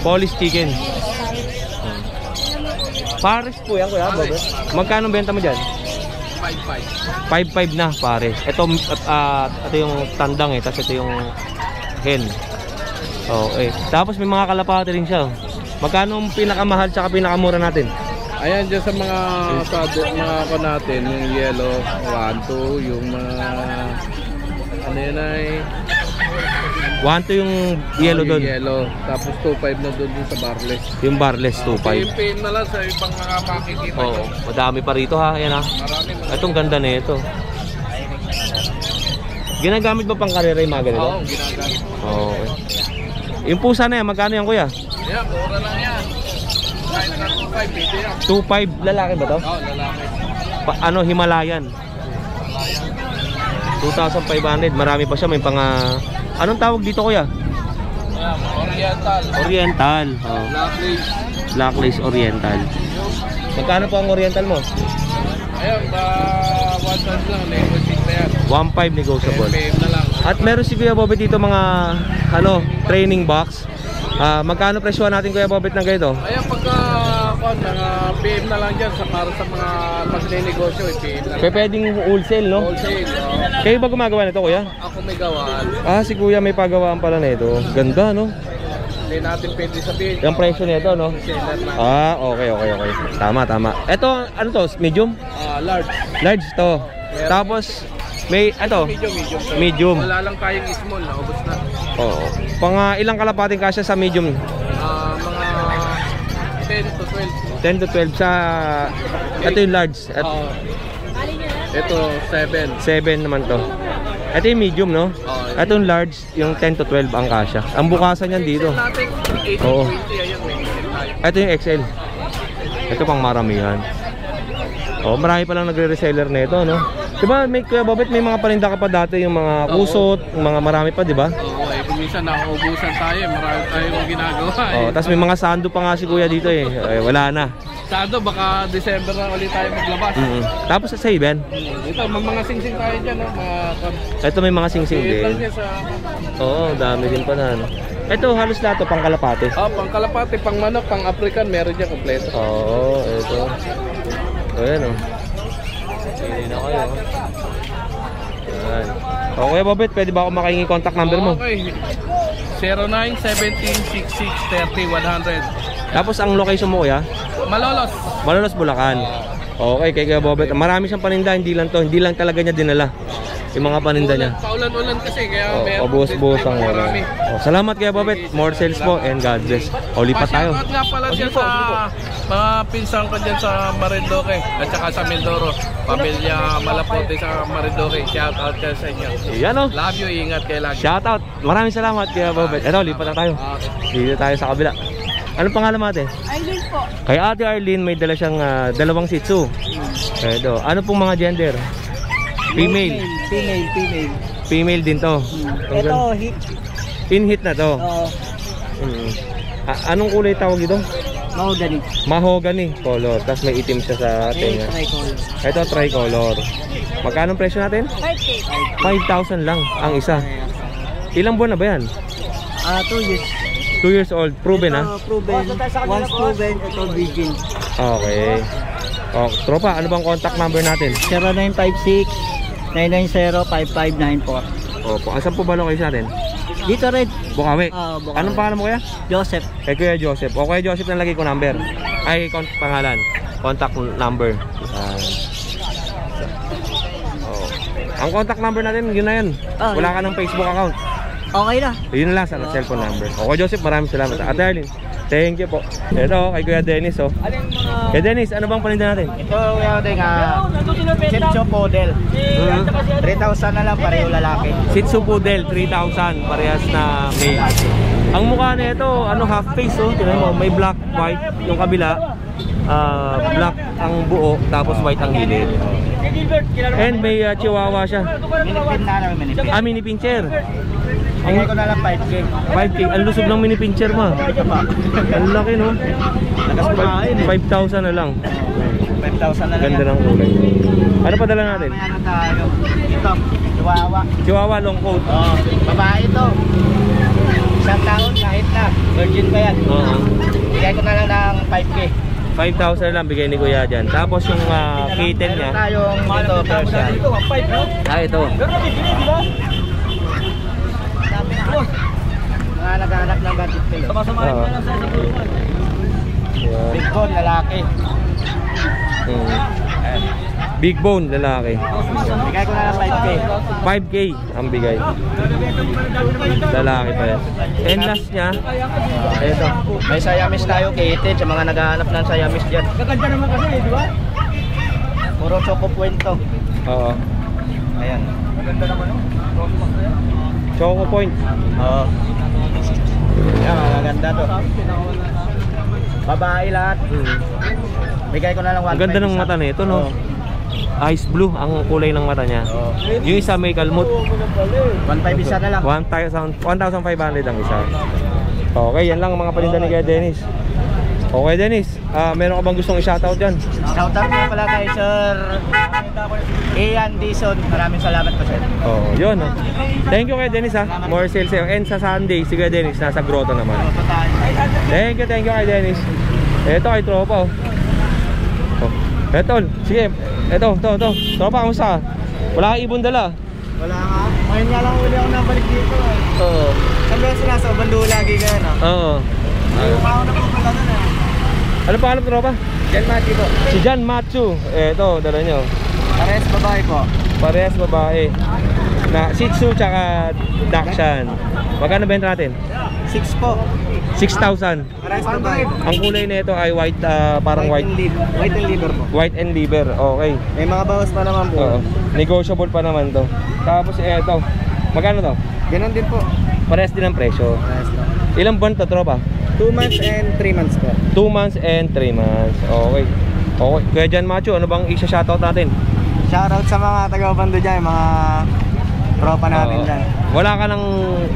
Polish chicken. Pares po yan Kuya Bobet. Magkano benta mo dyan? 5.5 na pares. Ito yung tandang eh, tapos ito yung hen. Okay. Tapos may mga kalapati rin siya. Magkano ang pinakamahal tsaka pinakamura natin? Ayan dyan sa mga ko natin, yung yellow, 1-2, yung mga ano yun ay 1-2 yung yellow doon. Yellow, tapos 2.5 na doon sa barless. Yung barless 2.5. Pin na lang sa ibang mga makikita. Oo, madami pa rito ha, ayan ha. Itong ganda na ito. Ginagamit ba pang karera yung mga ganito? Oo, ginagamit. Okay. Yung pusa na yan, magkano yan kuya? Yan, mura lang yan. 2.5, lalaki ba to? Oo, lalaki. Himalayan. 2,500, marami pa siya, may pang anong tawag dito kuya? Oriental. Oriental. Blacklace Oriental. Magkano po ang Oriental mo? Ayun, 1.5 lang, negotiate na yan. 1.5 negotiable. Na lang. At meron si Kuya Bobet dito mga training box. Magkano presyo natin Kuya Bobet ng ganito? Ayun, pagka mga PM na lang dyan para sa mga pag-negosyo, PM na lang. Pwedeng wholesale, no? Wholesale, Kayo ba gumagawa nito, Kuya? Ako may gawaan. Si Kuya may pagawaan pala nito. Ganda, no? Hindi natin pwede sabihin. Yung presyo nito, no? Okay. Tama. Ito, ano to? Medium? Large. Large to. Tapos, may, medium. Wala lang tayong small, naubos na. Oo. Ilang kalapating kasya sa medium? Mga 10 to 12. 10 to 12 sa... Ito yung large. Ito, 7. 7 naman to. Ito yung medium, no? Ito yung large, yung 10 to 12 ang kasya. Ang bukasan yan dito. Oo. Ito yung XL. Ito pang maramihan. Marami pa lang nagre-reseller na ito, no? Diba, Kuya Bobet, may mga paninda ka pa dati, yung mga kusot, mga marami pa, diba? Minsan nauubusan tayo, marami tayong ginagawa. Tapos may mga sando pa nga si Kuya dito eh. Wala na. Sando, baka December na ulit tayo maglabas. Tapos sa Saben? Ito, mga sing-sing tayo dyan, no? Ito may mga sing-sing din. Dami din pa na, no? Ito, halos lahat to, pang kalapate. Pang kalapate, pang manok, pang African, meron dyan kompleto. Ito. Ayan, Pili na kayo. Ayan. Kuya Bobet, pwede ba ako makahingi contact number mo? Okay. 0917-6630-100. Tapos ang location mo kuya? Malolos. Malolos, Bulacan. Okay, kay Kuya Bobet. Marami siyang paninda, hindi lang talaga niya dinala yung mga paninda niya. Paulan-ulan kasi kaya meron. Buhos-buhos ang oras. Salamat Kuya Bobet. More sales po and God bless. Lipat tayo. Shoutout nga pala dyan sa mga pinsan ko dyan sa Marinduque at saka sa Mindoro. Pamilya Malapote sa Marinduque. Shoutout dyan sa inyo. Yan o. Love you, ingat kayo lagi. Shoutout. Maraming salamat Kuya Bobet. Ito, lipat na tayo. Dito tayo sa kabila. Anong pangalan mo ate? Arlene po. Kay Ate Arlene may dala siyang dalawang Shih Tzu. Ito, ano pong mga gender? Female. Female din to. Ito, hit. In-hit na to. Oo. Anong kulay tawag ito? Mahogany. Mahogany color. Tapos may itim siya sa tenga. Tricolor. Ito tricolor. Magkano presyo natin? 5,000 lang ang isa. Ilang buwan na ba yan? 2 years. 2 years old. Proven ha? Proven. Once proven, ito virgin. Okay. Tropa, ano bang contact number natin? 0956-990-5594. Opo. Asan po ba location natin? Dito rin. Bukawi. Bukawi. Anong pangalan mo kuya? Joseph. Kuya Joseph. Kuya Joseph na lagay ko number. Ay, pangalan. Contact number. Ang contact number natin, yun na yan. Wala ka ng Facebook account. Okay na. Yun na lang sa cellphone number. Kuya Joseph, maraming salamat. Ate Arlene, thank you po. Ito, kay Kuya Dennis. Kuya Dennis, ano bang paninda natin? Ito, Kuya Odeng, Shih Tzu Poodle. 3,000 na lang, pareho lalaki. Shih Tzu Poodle, 3,000. Parehas na male. Ang mukha na ito, half face. Tingnan mo, may black, white. Yung kabila, black ang buo, tapos white ang gilid. And may chihuahua siya. Minipin na lang, minipin. Mini pincher. Bigay ko na lang 5K. 5K. Ang lusog ng mini pincher mo. Ang laki no. 5,000 na lang. 5,000 na lang. Ganda ng kulay. Ano pa dala natin? Ano tayo? Ito, Chihuahua. Chihuahua long coat. Babae ito. 1 taon kahit na. Virgin pa yan. Bigay ko na lang ng 5K. 5,000 lang bigay ni Kuya dyan. Tapos yung kitten niya. Meron tayong ito, Persian. Ito. Mga naghahanap ng budget kayo. Big bone, lalaki. Big bone, lalaki. Bigay ko na lang 5K. 5K ang bigay. Lalaki pa yan. And last niya, ito. May Siamese tayo, kitten, sa mga naghahanap ng Siamese dyan. Gaganda naman kasi, di ba? Puro choco puento. Oo. Ayan. Gaganda naman o. Choco point. Oo. Yan, maganda to. Babae lahat. Bigay ko na lang 1.5. Ang ganda ng mata nito, no? Ice blue ang kulay ng mata niya. Yung isa may kalmot. 1.5 isa na lang. 1,500 ang isa. Okay, yan lang ang mga paninda ni Kuya Dennis. Okay Dennis, meron ka bang gustong i-shoutout dyan? Shoutout na pala kay Sir Ian Dison. Maraming salamat po sir. Yun. Thank you Kuya Dennis ha. More sales sa'yo. And sa Sunday, si Kuya Dennis nasa grotto naman. Thank you Kuya Dennis. Ito kay tropa Eto, sige. Ito. Tropa, kamusta? Wala kang ibon dala? Wala nga. Ngayon nga lang uli ako nabalik dito. Oo. Sabi ko sila sa Bando lagi ka na. Oo. Ayaw ako na po pala na. Ano pa alam tropa? Jan Matthew po. Si Jan Matthew. Ito, dala nyo. Parehas babae po. Parehas babae. Na Shih Tzu tsaka Dachshund. Magkano benta natin? 6 po. 6,000. Parehas babae. Ang kulay nito ay white, parang white. White and liver po. White and liver, okay. May mga bawas pa naman po. Oo. Negotiable pa naman to. Tapos ito. Magkano to? Ganon din po. Parehas din ang presyo. Parehas lang. Ilang buwan to tropa? 2 months and 3 months po. 2 months and 3 months. Okay. Okay. Kuya Jan Matthew, ano bang isa-shoutout natin? Shoutout sa mga taga-Obando dyan, mga tropa natin dyan. Wala ka ng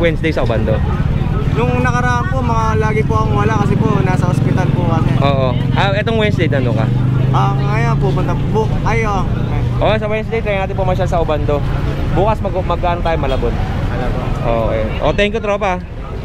Wednesday sa Obando? Nung nakaraan po, lagi po akong wala kasi po nasa ospital po kasi. Oo. Etong Wednesday, nandun ka? Ngayon pupunta po. Okay, sa Wednesday, try natin pumasyal sa Obando. Bukas mag-ano tayo, Malabon. Okay. Thank you tropa.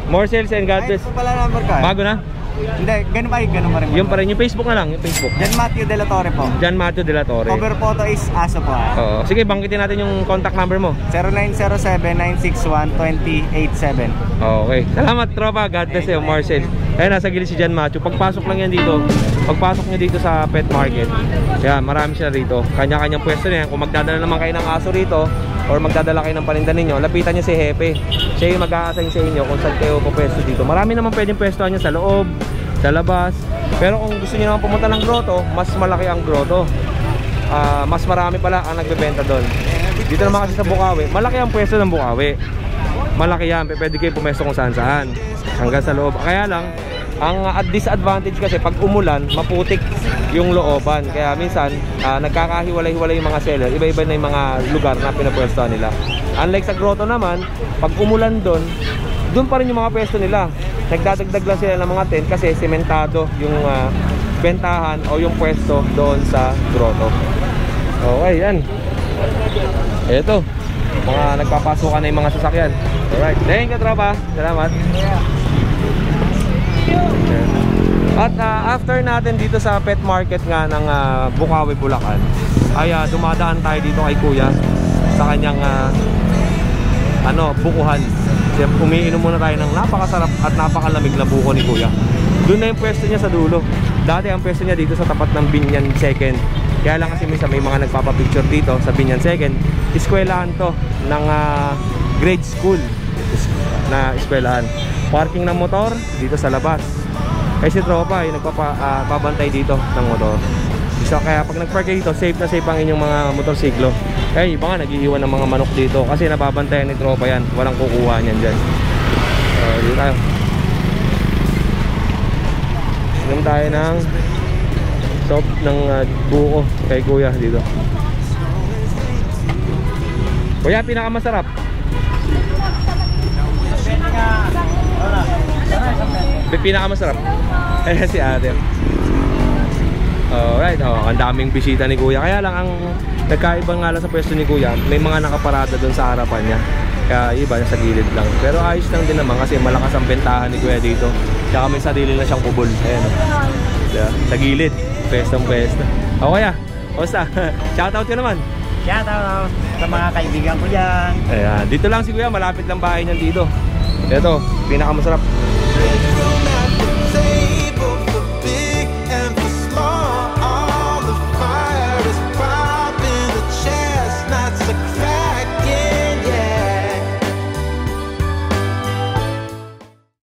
More sales and God bless. Ay, ito pala number ka. Bago na? Hindi, ganun pa rin. Yung pa rin, yung Facebook na lang, yung Facebook. Jan Matthew De La Torre po. Jan Matthew De La Torre. Cover photo is aso po. Oo. Sige, bangkitin natin yung contact number mo. 0907-961-2087. Okay. Salamat, tropa. God bless you, Marcel. Ayan, nasa gilid si John Macho. Pagpasok lang yan dito. Pagpasok nyo dito sa pet market. Ayan, marami siya rito. Kanya-kanyang pwesto niya. Kung magdadala naman kayo ng aso rito, or magdadala kayo ng paninda ninyo, lapitan nyo si Hepe. Siya yung mag-a-assign sa inyo kung saan kayo pupwesto dito. Marami naman pwedeng pwestohan nyo sa loob, sa labas. Pero kung gusto nyo naman pumunta ng grotto, mas malaki ang grotto. Mas marami pala ang nagbebenta doon. Dito naman kasi sa Bukawi, malaki ang pwesto ng Bukawi. Malaki yan, pwede kayo pumesto kung saan-saan hanggang sa loob. Kaya lang, ang disadvantage kasi pag umulan, maputik yung looban. Kaya minsan, nagkakahiwalay-hiwalay yung mga seller. Iba-iba na yung mga lugar na pinapwestohan nila. Unlike sa grotto naman, pag umulan doon pa rin yung mga pwesto nila. Nagdadagdag lang sila ng mga tent kasi sementado yung bentahan o yung pwesto doon sa grotto. Okay, yan. Ito, mga nagpapasukan na yung mga sasakyan. Alright, thank you, tropa. Salamat. At after natin dito sa pet market nga ng Bukawi, Bulacan, ay dumadaan tayo dito kay Kuya sa kanyang bukuhan. Umiinom muna tayo ng napakasarap at napakalamig na buko ni Kuya. Doon na yung pwesto niya sa dulo. Dati ang pwesto niya dito sa tapat ng Binyan 2nd. Kaya lang kasi minsan may mga nagpapapicture dito sa Binyan 2nd. Eskwelahan to ng grade school na eskwelahan. Parking ng motor dito sa labas. Kasi tropa yung nagpapabantay dito ng motor. So kaya pag nagpark dito, safe na safe ang inyong mga motorsiklo. Kaya iba nga nag-iiwan ng mga manok dito kasi nababantayan ni tropa yan. Walang kukuha niyan dyan. Dito tayo. Inom tayo ng soap ng buko kay Kuya dito. Kuya, pinakamasarap? Pinakamasarap? Eh si Ate. Alright, ang daming bisita ni Kuya. Kaya lang ang nagkaiba nga lang sa pwesto ni Kuya, may mga nakaparada doon sa harapan niya. Kaya iba sa gilid lang. Pero ayos lang din naman kasi malakas ang bentahan ni Kuya dito. Tsaka may sarili na siyang kubol. Ayan, sa gilid, pwestong pwesto. O Kuya, basta, shoutout ka naman. Shoutout sa mga kaibigan ko dyan. Ayan, dito lang si Kuya, malapit lang bahay niyan dito. Ito, pinakamasarap.